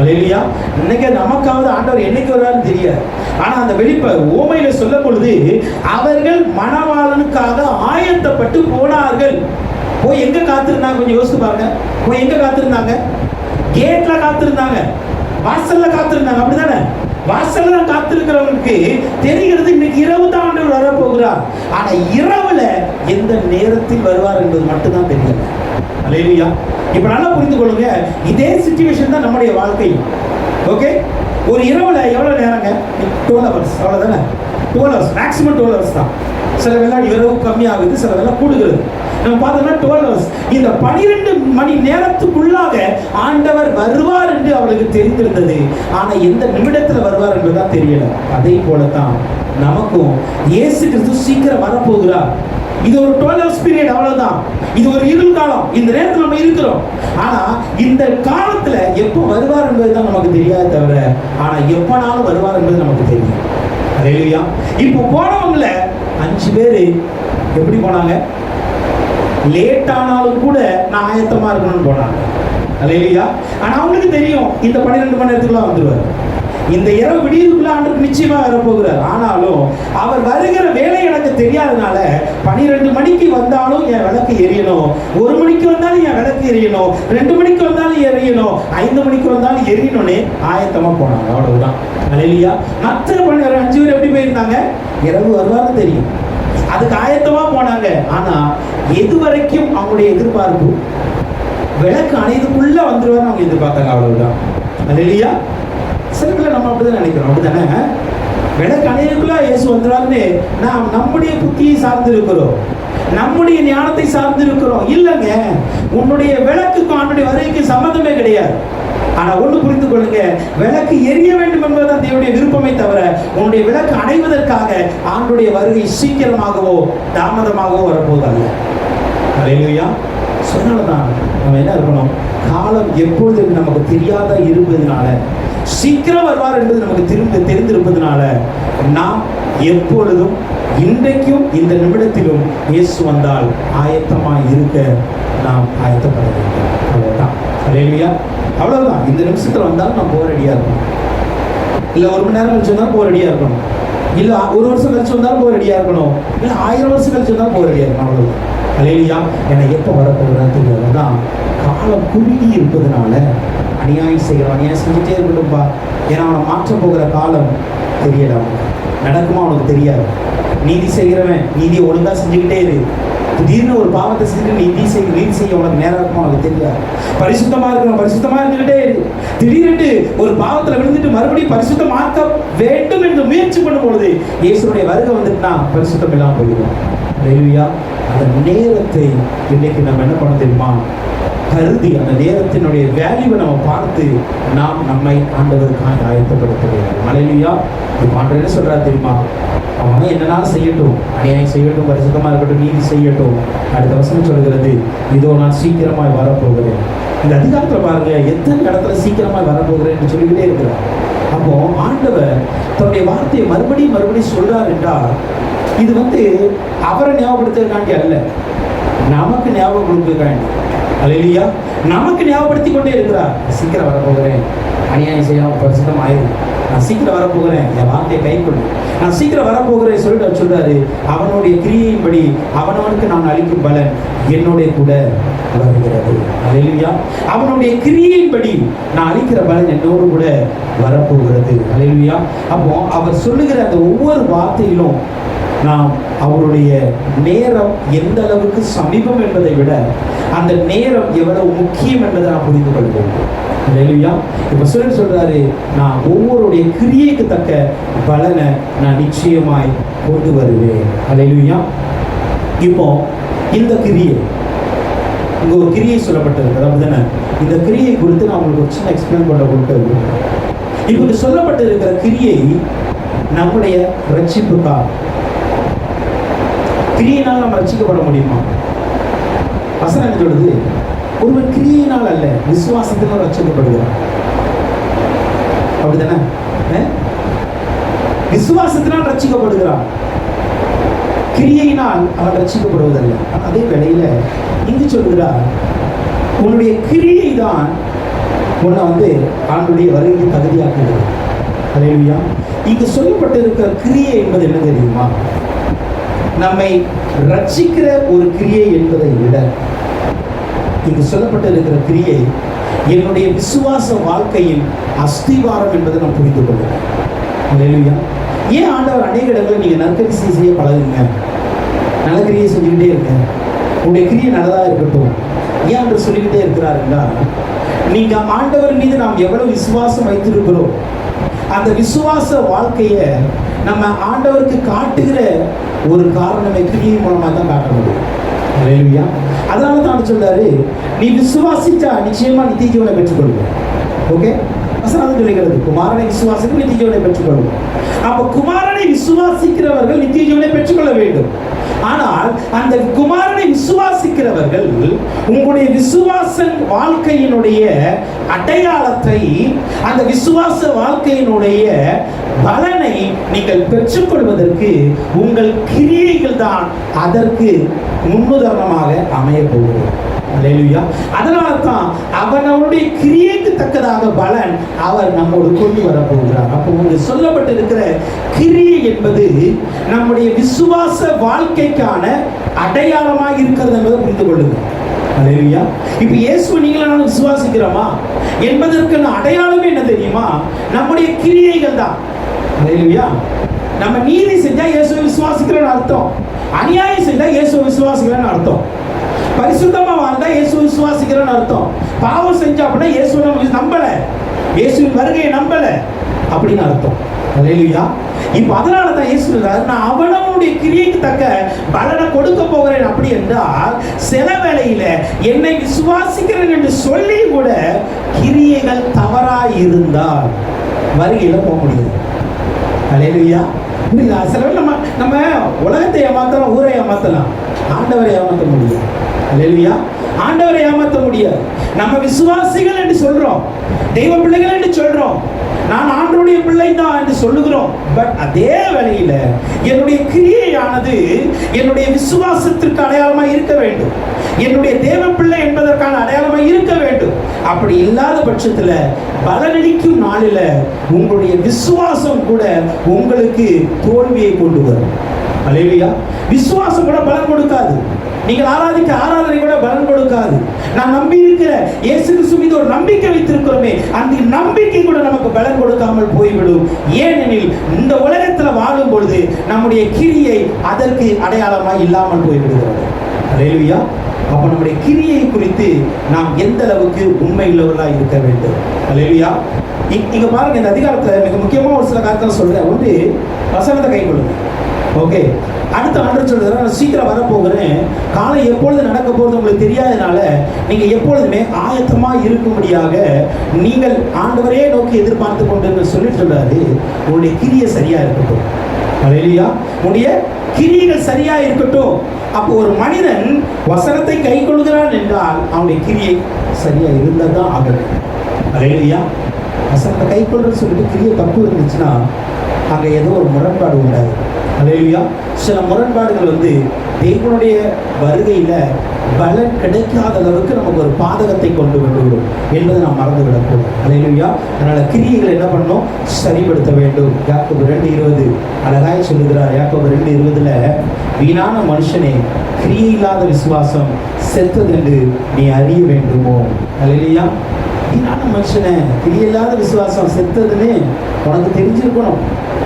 Speaker 1: அல்லேலூயா. இன்னைக்கு நமக்காவது ஆண்டவர் என்னைக்கு வர்றாருன்னு தெரியாது. ஆனா அந்த வெளிப்ப ஓமையில சொல்லும் பொழுது அவர்கள் மணவாளனுக்காக ஆயத்தப்பட்டு போனார்கள். போய் எங்க காத்திருந்தாங்க? கொஞ்சம் யோசித்து பாருங்க. போய் எங்க காத்திருந்தாங்க? கேட்ல காத்திருந்தாங்க, வாசல்ல காத்திருந்தாங்க. அப்படிதானே? வாசல்ல காத்திருக்கிறவங்களுக்கு தெரிகிறது இன்னைக்கு இரவு தான் ஆண்டவர் வரப்போகிறார். ஆனா இரவுல எந்த நேரத்தில் வருவார் என்பது மட்டும்தான் தெரியல. அல்லேலூயா. இப்ப நல்லா புரிந்து கொள்ளுங்க. இதே சிச்சுவேஷன் தான் நம்முடைய வாழ்க்கை. ஓகே, ஒரு இரவுல எவ்வளவு நேரங்க? 12 hours. அவ்வளவுதானே? 12 hours, மேக்ஸிமம் 12 hours தான். சில வேளை இரவு கம்மியாகுது, சில வேளை கூடுகிறது. நம்ம பார்த்தோம்னா 12 hours. இந்த 12 மணி நேரத்துக்குள்ளாக ஆண்டவர் வருவார் என்று அவளுக்கு தெரிந்திருந்தது. ஆனா எந்த நிமிடத்துல வருவார் என்பதுதான் தெரியல. அதே போலதான் நமக்கும் இயேசு கிறிஸ்து சீக்கிரம் வரப்போகிறார். இது ஒரு 12 hours பீரியட், அவ்வளவுதான். இது ஒரு இருள் காலம். இந்த நேரத்தில் நம்ம இருக்கிறோம். ஆனா இந்த காலத்துல எப்போ வருவார் என்பதுதான் நமக்கு தெரியாது தவிர, ஆனா எப்பனாலும் வருவார் என்பது நமக்கு தெரியும். அல்லேலூயா. இப்போ போனவங்கள 5 பேரு எப்படி போனாங்க? லேட் ஆனாலும் கூட நான் ஆயத்தமா இருக்கணும்னு போனாங்க. அல்லேலூயா. ஆனா அவங்களுக்கு தெரியும் இந்த 12 மணி நேரத்துக்குள்ள வந்துருவார். இந்த இரவு விடியதுக்குள்ள ஆண்டவர் நிச்சயமா வரப்போகிறார். ஆனாலும் அவர் வருகிற வேலை எனக்கு தெரியாதனால 12 மணிக்கு வந்தாலும் என் விளக்கு எரியணும், 1 மணிக்கு வந்தாலும் என் விளக்கு எரியணும், 2 மணிக்கு வந்தாலும் எரியணும், 5 மணிக்கு வந்தாலும் எரியணும்னு ஆயத்தமா போனாங்க. அவ்வளவுதான். அல்லேலூயா. மற்ற 5 பேர் எப்படி போயிருந்தாங்க? இரவு வருவார்னு தெரியும், அதுக்கு ஆயத்தமா போனாங்க. ஆனா எது வரைக்கும் அவங்களுடைய எதிர்பார்ப்பு? விளக்கு அணையதுக்குள்ள வந்துருவாரு அவங்க எதிர்பார்த்தாங்க. அவ்வளவுதான். அல்லேலூயா. சில நம்ம அப்படிதான் நினைக்கிறோம். அப்படிதானே? விளக்கு அணையதுக்குள்ள இயேசு வந்துருவாருன்னு நாம் நம்முடைய புத்தியை சார்ந்து இருக்கிறோம், நம்முடைய ஞானத்தை சார்ந்து இருக்கிறோம். இல்லைங்க, உன்னுடைய விளக்குக்கும் அவனுடைய வருகைக்கு சம்மந்தமே கிடையாது. ஆனா ஒண்ணு புரிந்து கொள்ளுங்க, விளக்கு எரிய வேண்டும் என்பதுதான் தேவனுடைய விருப்பமே தவிர உன்னுடைய விளக்கு அணைவதற்காக ஆண்டுடைய வருகை சீக்கிரமாகவோ தாமதமாகவோ வரப்போதல்ல. அல்லேலூயா. சொன்னதான் நம்ம என்ன இருக்கணும்? காலம் எப்பொழுது நமக்கு தெரியாத இருப்பதனால, சீக்கிரம் வருவார் என்பது நமக்கு தெரிந்திருப்பதனால நாம் எப்பொழுதும் இன்றைக்கும் இந்த நிமிடத்திலும் இயேசு வந்தால் ஆயத்தமாய் இருக்க நாம் ஆயத்தப்பட வேண்டும். அவ்வளவுதான். அல்லேலூயா. அவ்வளவுதான். இந்த நிமிஷத்துல வந்தாலும் நான் போக ரெடியா இருக்கணும். இல்ல 1 மணி நேரம் கழிச்சு போக ரெடியா இருக்கணும். இல்ல ஒரு வருஷம் கழிச்சு வந்தாலும் போக ரெடியா இருக்கணும், இல்ல 1000 வருஷம் கழிச்சு வந்தாலும் போக ரெடியா இருக்கணும். அவ்வளவு அல்லேலூயா. ஏன்னா எப்ப வரப்போகிறேன்னு தெரியாதுதான். காலம் குறுகி இருப்பதனால அநியாயம் செய்கிறோம், அநியாயம் செஞ்சுட்டே இருக்கணும்பா. ஏன்னா அவனை மாற்ற போகிற காலம் தெரியல, நடக்குமா அவனுக்கு தெரியாது. நீதி செய்கிறவன் நீதியை ஒழுங்கா செஞ்சுக்கிட்டே இரு. திடீர்னு ஒரு பாவத்தை செஞ்சு நீதி செய்ய உனக்கு நேரம் இருக்குமா உனக்கு தெரியாது. பரிசுத்தமா இருக்கணும், பரிசுத்தமா இருந்துகிட்டே இரு. திடீர்னு ஒரு பாவத்துல விழுந்துட்டு மறுபடியும் பரிசுத்தமாக்க வேண்டும் என்று முயற்சி பண்ணும் பொழுது இயேசுடைய வருகை வந்துட்டுனா பரிசுத்தம் எல்லாம் போயிடும். அல்லேலூயா. அந்த நேரத்தை இன்னைக்கு நம்ம என்ன பண்ண தெரியுமா, கருதி அந்த நேரத்தினுடைய வேல்யூவை நம்ம பார்த்து நாம் நம்மை ஆண்டவருக்காக ஆயத்தப்படுத்த வேண்டும். அல்லேலூயா. இப்போ ஆண்டவர் என்ன சொல்றாரு தெரியுமா, அவன் என்னன்னாலும் செய்யட்டும், அநியாயம் செய்யட்டும், பரிசுத்தமா இருக்கட்டும், நீதி செய்யட்டும். அடுத்த வசனம் சொல்கிறது, இதோ நான் சீக்கிரமாய் வரப்போகிறேன். இந்த அதிகாரத்துல பாருங்க, எத்தனை இடத்துல சீக்கிரமாய் வரப்போகிறேன் சொல்லிக்கிட்டே இருக்கிறார். அப்போ ஆண்டவர் தன்னுடைய வார்த்தையை மறுபடியும் சொல்றார் என்றால் இது அவரை ஞாபகப்படுத்துறதுக்காண்டி அல்ல, நமக்கு ஞாபகம் கொடுக்கிறதுக்காண்டி. அல்லேலூயா. நமக்கு ஞாபகப்படுத்தி கொண்டே இருக்கிறார். சீக்கிரம் வரப்போகிறேன், அநியாயம் செய்யாம பரிசுத்தம் ஆயிரு, நான் சீக்கிரம் வரப்போகிறேன், என் வார்த்தையை கை கொண்டு நான் சீக்கிரம் வரப்போகிறேன் சொல்லிட்டு சொல்றாரு. அவனுடைய கிரியையின்படி அவனவனுக்கு நான் அளிக்கும் பலன் என்னுடைய கூட வருகிறது. அல்லேலூயா. அவனுடைய கிரியையின்படி நான் அளிக்கிற பலன் என்னோடு கூட வரப்போகிறது. அல்லேலூயா. அப்போ அவர் சொல்லுகிற அந்த ஒவ்வொரு வார்த்தையிலும் நாம் அவருடைய நேரம் எந்த அளவுக்கு சமீபம் என்பதை விட அந்த நேரம் எவ்வளவு முக்கியம் என்பதை நாம் புரிந்து கொள்வோம். அல்லேலூயா. இப்ப சொல்றாரு, நான் ஒவ்வொருடைய கிரியைக்கு தக்க பலனை நான் நிச்சயமாய் கொண்டு வருவேன். அல்லேலூயா. இப்போ இந்த கிரியை, இங்க ஒரு கிரியை சொல்லப்பட்டிருக்கு, அப்படிதானே? இந்த கிரியை குறித்து நான் உங்களுக்கு ஒரு சின்ன எக்ஸ்பிளைன் பண்ண கொடுத்து, இப்ப சொல்லப்பட்டு இருக்கிற கிரியை நம்முடைய ரட்சிப்புக்காக. கிரியினால் நம்ம ரட்சிக்கப்பட முடியுமா? வசனம் என்ன சொல்லுது? ஒருவர் கிரியினால் அல்ல, விசுவாசத்தினால் ரட்சிக்கப்படுகிறார். அப்படிதானே? விசுவாசத்தினால் ரட்சிக்கப்படுகிறார், கிரியையினால் அவன் ரட்சிக்கப்படுவதல்ல. அதே வேளையில இங்கு சொல்கிறார், உன்னுடைய கிரியை தான் உன்னை ஆண்டுடைய வருகைக்கு தகுதியாக்குகிறது. அல்லேலூயா. இங்கு சொல்லப்பட்டிருக்கிற கிரியை என்பது என்ன தெரியுமா? நம்மை ரட்சிக்கிற ஒரு கிரியை என்பதை விட இங்கு சொல்லப்பட்டிருக்கிற கிரியை என்னுடைய விசுவாச வாழ்க்கையின் அஸ்திவாரம் என்பதை நான் புரிந்து கொள்கிறேன். அல்லேலூயா. ஏன் ஆண்டவர் அநேக இடங்களில் நீங்க நற்கரி செய்ய பழகுங்க, நல்ல கிரியை செஞ்சுக்கிட்டே இருக்க, உங்களுடைய கிரியை நல்லதா இருக்கட்டும், ஏன் அவர் சொல்லிக்கிட்டே இருக்கிறாருன்னா, நீங்க ஆண்டவர் மீது நாம் எவ்வளவு விசுவாசம் வைத்திருக்கிறோம், அந்த விசுவாச வாழ்க்கையை நம்ம ஆண்டவருக்கு காட்டுகிற ஒரு காரணமே கிரியை மூலமா தான் காட்ட முடியும். அல்லேலூயா. அதனால தான் சொல்றாரு, நீ விசுவாசிச்சா நிச்சயமா நித்திய ஜீவனை பெற்றுக்கொள்ளும். ஓகே, வசனம் சொல்லுகிறது, குமாரனை விசுவாசித்து நித்திய ஜீவனை பெற்றுக்கொள்ளும். அப்ப குமாரனை விசுவாசிக்கிறவர்கள் நித்திய ஜீவனை பெற்றுக்கொள்ள வேண்டும். ஆனால் அந்த குமாரனை விசுவாசிக்கிறவர்கள் உங்களுடைய விசுவாச வாழ்க்கையினுடைய அடையாளத்தை, அந்த விசுவாச வாழ்க்கையினுடைய பலனை நீங்கள் பெற்றுக்கொள்வதற்கு உங்கள் கிரியைகள் தான் அதற்கு முன்னுதாரணமாக அமைய போகிறது. அல்லேலூயா. அதனால தான் அவனுடைய கிரியைக்கு தக்கதாக பலன் அவர் நம்மோடு கொண்டு வர போகிறார். அப்போ இங்கு சொல்லப்பட்டிருக்கிற கிரியை என்பது நம்முடைய விசுவாச வாழ்க்கைக்கான அடையாளமாக இருக்கிறது என்பதை புரிந்து கொள்ளுங்க. அல்லேலூயா. இப்ப இயேசுவை நீங்களும் நானும் விசுவாசிக்கிறோமா என்பதற்கான அடையாளமே என்ன தெரியுமா? நம்முடைய கிரியைகள் தான். அல்லேலூயா. நம்ம நீதி செஞ்சா இயேசுவை விசுவாசிக்கிறோம்னு அர்த்தம், அநியாயம் செஞ்சா இயேசுவை விசுவாசிக்கிறோம்னு அர்த்தம், பரிசுத்தமா வாழ்ந்தா இயேசுவை விசுவாசிக்கிறோம்னு அர்த்தம், பாவம் செஞ்சா அப்படின்னா இயேசுவை நம்ம நம்பல, இயேசுவின் வருகையை நம்பல அப்படின்னு அர்த்தம். அல்லேலூயா. இப்ப அதனால தான் இயேசு சொல்றாரு, நான் அவனவனுடைய கிரியைக்கு தக்க பலனை கொடுக்க போகிறேன். அப்படி என்றால் சில வேளையில என்னை விசுவாசிக்கிறேன் என்று சொல்லி கூட கிரியைகள் தவறாய் இருந்தால் வருகையில போக முடியாது. அல்லேலூயா. சில நம்ம உலகத்தை ஏமாத்தலாம், ஊரை ஏமாத்தலாம், ஆண்டவரை ஏமாற்ற முடியாது. அல்லேலூயா. ஆண்டவரை ஏமாற்ற முடியாது. நம்ம விசுவாசிகள் என்று சொல்றோம், தெய்வ பிள்ளைகள் என்று சொல்றோம், நான் ஆண்டவருடைய பிள்ளை தான் என்று சொல்லுகிறோம். பட் அதே வேளையில என்னுடைய கிரியையானது என்னுடைய விசுவாசத்திற்கு அடையாளமாக இருக்க வேண்டும், என்னுடைய தேவ பிள்ளை என்பதற்கான அடையாளமாக இருக்க வேண்டும். அப்படி இல்லாத பட்சத்தில் பலனளிக்கும் நாளில் உங்களுடைய விசுவாசம் கூட உங்களுக்கு தோல்வியை கொண்டு வரும். அல்லேலூயா. விசுவாசம் கூட பலன் கொடுக்காது. நீங்கள் ஆராதிக்க ஆராதனை கூட பலன் கொடுக்காது. நான் நம்பி இருக்கிற இயேசு கிறிஸ்து மீது ஒரு நம்பிக்கை வைத்திருக்கிறோமே, அந்த நம்பிக்கை கூட நமக்கு பலன் கொடுக்காமல் போய்விடும். ஏனெனில் இந்த உலகத்தில் வாழும் பொழுது நம்முடைய கிரியை அதற்கு அடையாளமாய் இல்லாமல் போய்விடுகிறது. அல்லேலூயா. அப்ப நம்முடைய கிரியை குறித்து நாம் எந்த அளவுக்கு உண்மை உள்ளவர்களாக இருக்க வேண்டும். அல்லேலூயா. இங்க பாருங்க, இந்த அதிகாரத்தில் மிக முக்கியமாக ஒரு சில காரியத்தை சொல்றேன். ஒன்று, வசனத்தை கை கொள்ளுங்க. ஓகே. அடுத்த ஆண்டு சொல்றது, நான் சீக்கிரம் வரப்போகிறேன், காலை எப்பொழுது நடக்க போகிறது உங்களுக்கு தெரியாதனால நீங்க எப்பொழுதுமே ஆயத்தமா இருக்கும்படியாக நீங்கள் ஆண்டவரே நோக்கி எதிர்பார்த்து கொண்டு சொல்லிட்டு சொல்றாரு, உங்களுடைய கிரியை சரியா இருக்கட்டும். அல்லேலூயா. உங்களுடைய கிரியைகள் சரியா இருக்கட்டும். அப்போ ஒரு மனிதன் வசனத்தை கை கொள்கிறான் என்றால் அவனுடைய கிரியை சரியா இருந்தால் ஆகணும். அல்லேலூயா. வசனத்தை கை கொள்றது சொல்லிட்டு கிரியை தப்பு இருந்துச்சுன்னா அங்க ஏதோ ஒரு முரண்பாடு உண்டாது. அல்லேலூயா. சில முரண்பாடுகள் தேவனுடைய வருகையில பலன் கிடைக்காத அளவுக்கு நமக்கு ஒரு பாதகத்தை கொண்டு வந்துவிடும் என்பதை நாம் மறந்துவிடக்கூடாது. அல்லேலூயா. அதனால கிரியைகளை என்ன பண்ணணும்? சரிப்படுத்த வேண்டும். யாக்கோபு 2:20 அழகாய் சொல்லுகிறார். யாக்கோபு 2:20 வீணான மனுஷனே, கிரியை இல்லாத விசுவாசம் செத்ததென்று நீ அறிய வேண்டுமோ. அல்லேலூயா. வீணான மனுஷனே, கிரியை இல்லாத விசுவாசம் செத்ததுன்னு உனக்கு தெரிஞ்சிருக்கணும்.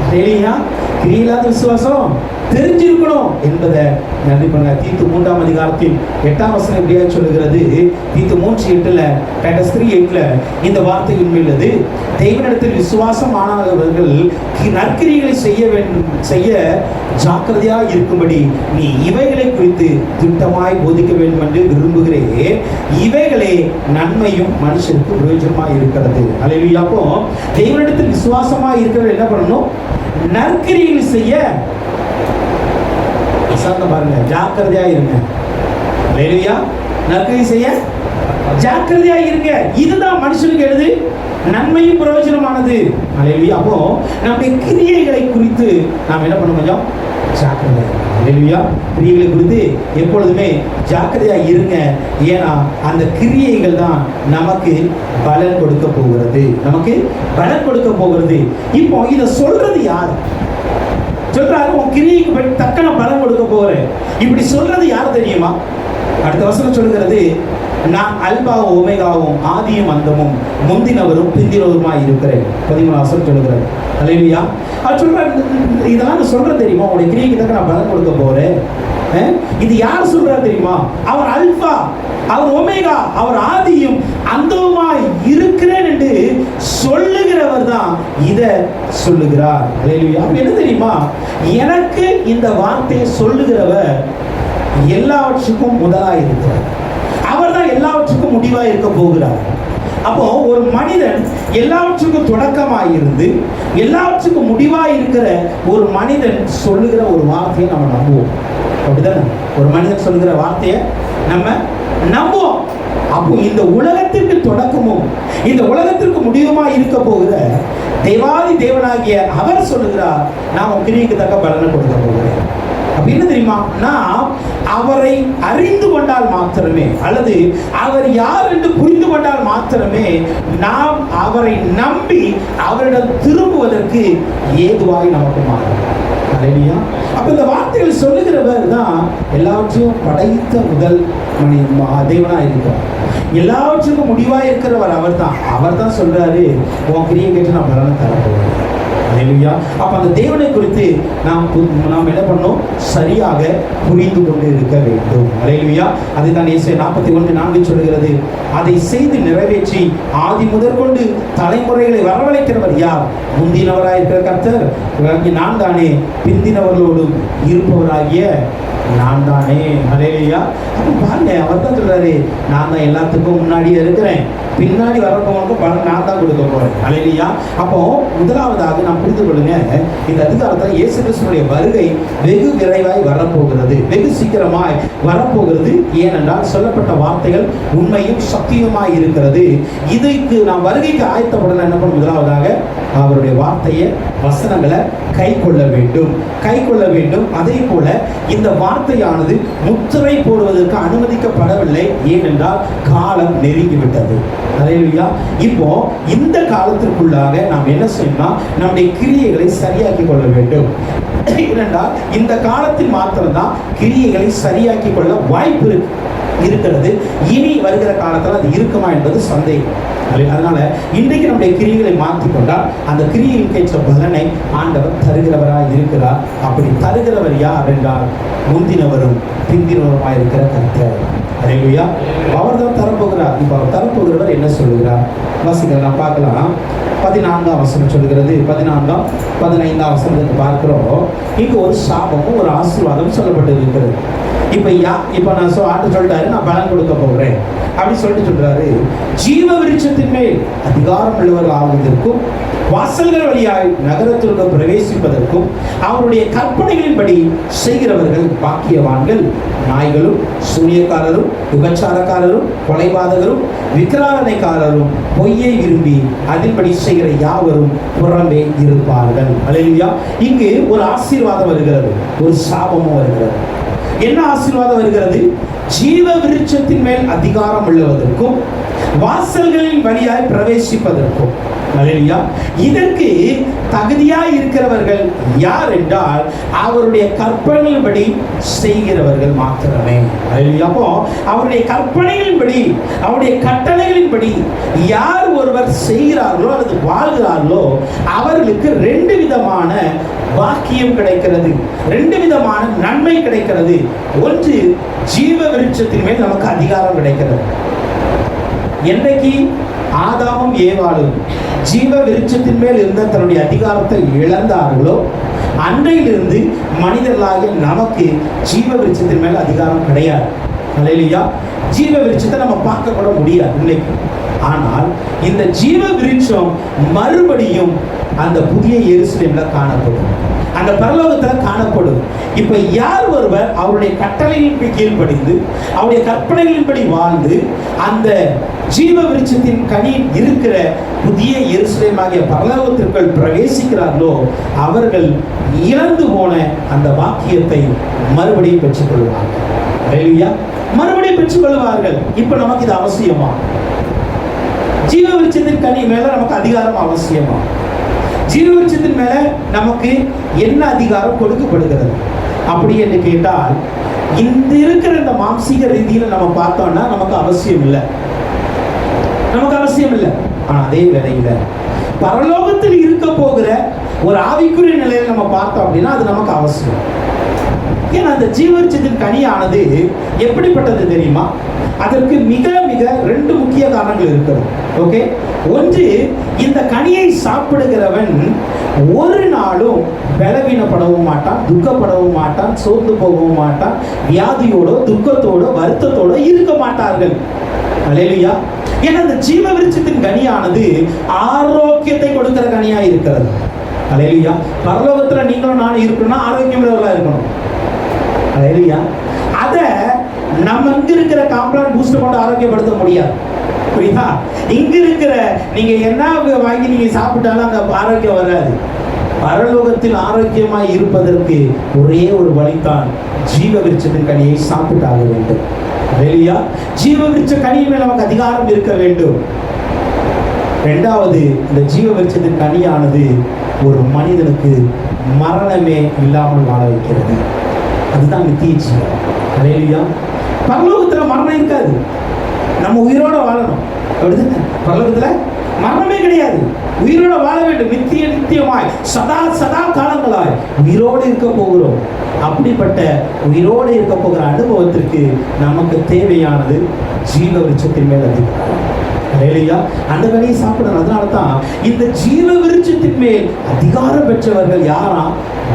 Speaker 1: அல்லேலூயா. கிரியை இல்லாத விசுவாசம் தெரிஞ்சிருக்கணும் என்பதை நன்றி பண்ணுங்க. தீத்து 3ஆம் அதிகாரத்தில் 8ஆம் வசனம் இப்படியாக சொல்லுகிறது. தீத்து 3:8 இந்த வார்த்தை உண்மையுள்ளது. தேவனிடத்தில் விசுவாசம் ஆனவர்கள் நற்கிரிகளை செய்ய ஜாக்கிரதையா இருக்கும்படி நீ இவைகளை குறித்து திட்டமாய் போதிக்க வேண்டும் என்று விரும்புகிறேன். இவைகளே நன்மையும் மனுஷனுக்கு பிரயோஜனமாய் இருக்கிறது. அல்லேலூயா. அப்போ தேவனிடத்தில் விசுவாசமா இருக்கிறவர்கள் என்ன பண்ணணும்? நற்கிரிகள் செய்ய பாருங்க, ஜாக்கிரதையா இருங்க. அல்லேலூயா. நற்கிரியை செய்ய ஜாக்கிரதையா இருங்க. இதுதான் மனுஷனுக்கு எழுது நன்மையும் பிரயோஜனமானது. அல்லேலூயா. அப்போ நம்முடைய கிரியைகளை குறித்து நாம் என்ன பண்ண கொஞ்சம் ஜாக்கிரதை. அல்லேலூயா. கிரியைகளை குறித்து எப்பொழுதுமே ஜாக்கிரதையா இருங்க. ஏன்னா அந்த கிரியைகள் தான் நமக்கு பலன் கொடுக்க போகிறது. நமக்கு பலன் கொடுக்க போகிறது. இப்போ இதை சொல்றது யார் சொல்றாரு? உன் கிரியைக்கு தக்கன பலன் கொடுக்க போகிறேன். இப்படி சொல்றது யார் தெரியுமா? அடுத்த வசனம் சொல்லுகிறது, நான் அல்பாவும் ஒமேகாவும் ஆதியும் அந்தமும் முந்தினவரும் பிந்தினவருமாய் இருக்கிறேன். 13ஆம் வசனம் சொல்லுகிறது. அல்லேலூயா. அவர் சொல்றாரு, இதெல்லாம் நான் சொல்றேன் தெரியுமா, உங்களுடைய கிரியைக்கு தக்க நான் பலன் கொடுக்க போறேன். இது யார் சொல்றாரு தெரியுமா? அவர் அல்பா, அவர் ஒமேகா, அவர் ஆதியும் அந்தவுமாய் இருக்கிறேன் என்று சொல்லுகிறவர் தான் இதை சொல்லுகிறார். அல்லேலூயா. அப்ப என்ன தெரியுமா? எனக்கு இந்த வார்த்தையை சொல்லுகிறவர் எல்லாவற்றுக்கும் முதலாக இருக்கிறார். அவர் தான் எல்லாவற்றுக்கும் முடிவாக இருக்க போகிறார். அப்போ ஒரு மனிதன் எல்லாவற்றுக்கும் தொடக்கமாக இருந்து எல்லாவற்றுக்கும் முடிவாக இருக்கிற ஒரு மனிதன் சொல்லுகிற ஒரு வார்த்தையை நம்ம நம்புவோம். அப்படிதானே? ஒரு மனிதன் சொல்லுகிற வார்த்தையை நம்ம நம்புவோம். அப்போ இந்த உலகத்திற்கு தொடக்கமும் இந்த உலகத்திற்கு முடிவுமா இருக்க போகிற தேவாதி தேவனாகிய அவர் சொல்லுகிறார், நான் உன் கிரியைக்கு தக்க பலனை கொடுக்க போகிறேன். அப்ப என்ன தெரியுமா? நாம் அவரை அறிந்து கொண்டால் மாத்திரமே, அல்லது அவர் யார் என்று புரிந்து கொண்டால் மாத்திரமே நாம் அவரை நம்பி அவரிடம் திரும்புவதற்கு ஏதுவாய் நமக்கு மாறும். அல்லேலூயா. அப்ப இந்த வார்த்தைகள் சொல்லுகிறவர் தான் எல்லாவற்றையும் படைத்த முதல் தேவனா இருக்கிறார். எல்லாவற்றுக்கும் முடிவா இருக்கிறவர் அவர் தான் சொல்றாரு, உன் கிரியை கேட்டு நான் பலனை தரப்போகிறேன். அல்லேலூயா. அப்ப அந்த தேவனை குறித்து நாம் என்ன பண்ணோம்? சரியாக புரிந்து கொண்டு இருக்க வேண்டும். அல்லேலூயா. அதை தான் ஏசாயா 41:4 சொல்கிறது. அதை செய்து நிறைவேற்றி ஆதி முதற்கொண்டு தலைமுறைகளை வரவழைக்கிறவர் யார்? முந்தினவராயிருக்கிற கர்த்தர் நான் தானே, பிந்தினவர்களோடும் இருப்பவராகிய நான் தானே. அல்லேலூயா. அப்ப பாருங்க, அவர் தான் சொல்றாரு, நான் தான் எல்லாத்துக்கும் முன்னாடியே இருக்கிறேன், பின்னாடி வரப்பவங்களுக்கு பலன் நான் தான் கொடுக்க போறேன். அல்லேலூயா. அப்போ முதலாவதாக நாம் புரிந்து கொள்ளுங்க, இந்த அதிகாரத்தில் இயேசு கிறிஸ்துவினுடைய வருகை வெகு விரைவாய் வரப்போகிறது, வெகு சீக்கிரமாய் வரப்போகிறது. ஏனென்றால் சொல்லப்பட்ட வார்த்தைகள் உண்மையும் சத்தியமாய் இருக்கிறது. இதுக்கு நாம் வருகைக்கு ஆயத்தப்படணும். என்ன பண்ண? முதலாவதாக அவருடைய வார்த்தையை, வசனங்களை கை கொள்ள வேண்டும், கை கொள்ள வேண்டும். அதே போல இந்த வார்த்தையானது முத்திரை போடுவதற்கு அனுமதிக்கப்படவில்லை. ஏனென்றால் காலம் நெருங்கிவிட்டது. அல்லேலூயா. இப்போ இந்த காலத்திற்குள்ளாக நாம் என்ன செய்யணும்? நம்முடைய கிரியைகளை சரியாக்கி கொள்ள வேண்டும். ஏனென்றால் இந்த காலத்தில் மாத்திரம்தான் கிரியைகளை சரியாக்கி கொள்ள வாய்ப்பு இருக்கிறது. இனி வருகிற காலத்தில் அது இருக்குமா என்பது சந்தேகம். அதனால இன்றைக்கு நம்முடைய கிரியைகளை மாற்றிக்கொண்டால் அந்த கிரியைகளுக்கு ஏற்ற பலனை ஆண்டவர் தருகிறவராக இருக்கிறார். அப்படி தருகிறவர் யார் என்றால் முந்தினவரும் பிந்தினவருமாய் இருக்கிற கர்த்தர். அல்லேலூயா. அவர் தான் தரப்போகிறார். இப்போ அவர் தரப்போகிறவர் என்ன சொல்லுகிறார்? வாசிக்க நாம் பார்க்கலாம். 14ஆம் வசனம் சொல்லுகிறது. 14ஆம் 15ஆம் வசனத்தை பார்க்கிறோம். இங்கு ஒரு சாபமும் ஒரு ஆசீர்வாதமும் சொல்லப்பட்டு இருக்கிறது. இப்போ நான் ஆண்டு சொல்லிட்டாரு, நான் பலன் கொடுக்க போகிறேன் அப்படின்னு சொல்லிட்டு சொல்றாரு. ஜீவ விருட்சத்தின் மேல் அதிகாரம் உள்ளவர்கள் ஆகுவதற்கும், வாசல்கள் வழியாய் நகரத்திற்கு பிரவேசிப்பதற்கும் அவருடைய கற்பனைகளின்படி செய்கிறவர்கள் பாக்கியவான்கள். நாய்களும் சூனியக்காரரும் விபச்சாரக்காரரும் கொலைபாதகரும் விக்கிராரணைக்காரரும் பொய்யை விரும்பி அதின்படி செய்கிற யாவரும் புறம்பே இருப்பார்கள். அல்லேலூயா. இங்கு ஒரு ஆசீர்வாதம் வருகிறது, ஒரு சாபமும் வருகிறது. என்ன ஆசீர்வாதம் வருகிறது? ஜீவ விருட்சத்தின் மேல் அதிகாரம் உள்ளவதற்கும் வாசல்களின் வழியாய் பிரவேசிப்பதற்கும். அல்லேலூயா. இதற்கு தகுதியாய் இருக்கிறவர்கள் யார் என்றால் அவருடைய கற்பனைகளின்படி செய்கிறவர்கள் மாத்திரமே. அல்லேலூயா. அப்போ அவருடைய கற்பனைகளின்படி, அவருடைய கட்டளைகளின்படி யார் ஒருவர் செய்கிறார்களோ அல்லது வாழ்கிறார்களோ அவர்களுக்கு ரெண்டு விதமான வாக்கியம் கிடைக்கிறது, ரெண்டு விதமான நன்மை கிடைக்கிறது. ஒன்று, ஜீவ விருட்சத்தின் மேல் நமக்கு அதிகாரம் கிடைக்கிறது. என்றைக்கு ஆதாமும் ஏவாளும் ஜீவ விருட்சத்தின் மேல் இருந்த தன்னுடைய அதிகாரத்தை இழந்தார்களோ அன்றையிலிருந்து மனிதர்களாகிய நமக்கு ஜீவ விருட்சத்தின் மேல் அதிகாரம் கிடையாது. அல்லேலூயா. ஜீவ விருட்சத்தை நம்ம பார்க்க கூட முடியாது இன்னைக்கு. ஆனால் இந்த ஜீவ விருட்சம் மறுபடியும் அந்த புதிய எருசலேம்ல காணப்படும், அந்த பரலோகத்தில் காணப்படும். இப்ப யார் ஒருவர் அவருடைய கட்டளைகளின்படி கீழ்ப்படிந்து அவருடைய கற்பனைகளின்படி வாழ்ந்து அந்த ஜீவ விருட்சத்தின் கனி இருக்கிற புதிய எருசலேமாகிய பரலோகத்திற்குள் பிரவேசிக்கிறார்களோ அவர்கள் இழந்து போன அந்த வாக்கியத்தை மறுபடியும் பெற்றுக் கொள்வார்கள். அல்லேலூயா. மறுபடியும் பெற்றுக் கொள்வார்கள். இப்ப நமக்கு இது அவசியமா? ஜீவ விருட்சத்தின் கனி மேல நமக்கு அதிகாரம் அவசியமா? ஜீவ விருட்சத்தின் மேல நமக்கு என்ன அதிகாரம் கொடுக்கப்படுகிறது அப்படி என்று கேட்டால், இந்த இருக்கிற இந்த மாம்சீக ரீதியில நம்ம பார்த்தோம்னா நமக்கு அவசியம் இல்லை, நமக்கு அவசியம் இல்லை. ஆனா அதே வேளையில பரலோகத்தில் இருக்க போகிற ஒரு ஆவிக்குரிய நிலையில நம்ம பார்த்தோம் அப்படின்னா அது நமக்கு அவசியம். ஏன்னா அந்த ஜீவ விருட்சத்தின் கனியானது எப்படிப்பட்டது தெரியுமா? அதற்கு மிக மிக ரெண்டு முக்கிய காரணங்கள் இருக்கிறது. ஓகே. ஒன்று, இந்த கனியை சாப்பிடுகிறவன் ஒரு நாளும் பலவீனப்படவும் மாட்டான், துக்கப்படவும் மாட்டான், சோர்ந்து போகவும் மாட்டான், வியாதியோட துக்கத்தோட வருத்தத்தோட இருக்க மாட்டார்கள். அல்லேலூயா. ஏன்னா அந்த ஜீவ விருட்சத்தின் கனியானது ஆரோக்கியத்தை கொடுக்கிற கனியா இருக்கிறது. அல்லேலூயா. பரலோகத்துல நீங்களும் நான் இருக்கணும்னா ஆரோக்கியமுள்ளவர்களா இருக்கணும். அல்லேலூயா. அத நம்ம இங்க இருக்கிற காம்ப்ளான் பூஸ்டர் கொண்டு ஆரோக்கியப்படுத்த முடியாது. புரியுதா? இங்க இருக்கிற நீங்க என்ன வாங்கி நீங்க சாப்பிட்டாலும் அங்க ஆரோக்கியம் வராது. பரலோகத்தில் ஆரோக்கியமாய் இருப்பதற்கு ஒரே ஒரு வழிதான், ஜீவ விருட்சத்தின் கனியை சாப்பிட்டாக வேண்டும். அல்லேலூயா. ஜீவ விருட்ச கனியின் மேல் நமக்கு அதிகாரம் இருக்க வேண்டும். இரண்டாவது, இந்த ஜீவ விருட்சத்தின் கனியானது ஒரு மனிதனுக்கு மரணமே இல்லாமல் வாழ வைக்கிறது. அதுதான் நித்திய ஜீவன். அல்லேலூயா. பரலோகத்துல மரணம் இருக்காது, நம்ம உயிரோட வாழணும். அப்படிதானே? பரலோகத்துல மரணமே கிடையாது, உயிரோட வாழ வேண்டும். நித்தியமாய் சதா சதா காலங்களாய் உயிரோடு இருக்க போகிறோம். அப்படிப்பட்ட உயிரோடு இருக்க போகிற அனுபவத்திற்கு நமக்கு தேவையானது ஜீவ விருட்சத்தின் மேல் அதிகாரம். அல்லேலூயா. அந்த கனியை சாப்பிடணும். அதனால தான் இந்த ஜீவ விருட்சத்தின் மேல் அதிகாரம் பெற்றவர்கள் யாரா?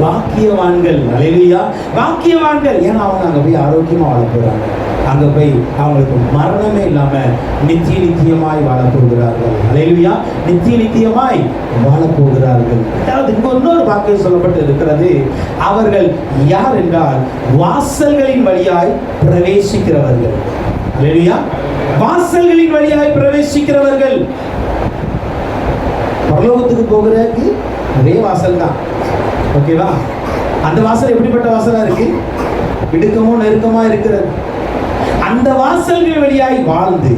Speaker 1: பாக்கியவான்கள். அல்லேலூயா. பாக்கியவான்கள். ஏன்னா அவங்க அங்க போய் ஆரோக்கியமா வாழ போறாங்க. அங்க போய் அவங்களுக்கு மரணமே இல்லாம நித்திய நித்தியமாய் வாழ போகிறார்கள். அல்லேலூயா, நித்திய நித்தியமாய் வாழ போகிறார்கள். அதாவது இன்னொரு வாக்கியம் சொல்லப்பட்டு இருக்கிறது, அவர்கள் யார் என்றால் வாசல்களின் வழியாய் பிரவேசிக்கிறவர்கள். அல்லேலூயா, வாசல்களின் வழியாய் பிரவேசிக்கிறவர்கள். பரலோகத்துக்கு போகிறதுக்கு அதே வாசல் தான், ஓகேவா? அந்த வாசல் எப்படிப்பட்ட வாசலா இருக்கு? இடுக்கமோ நெருக்கமா இருக்கிறது. அந்த வாசல்கள் வழியாய் வாழ்ந்து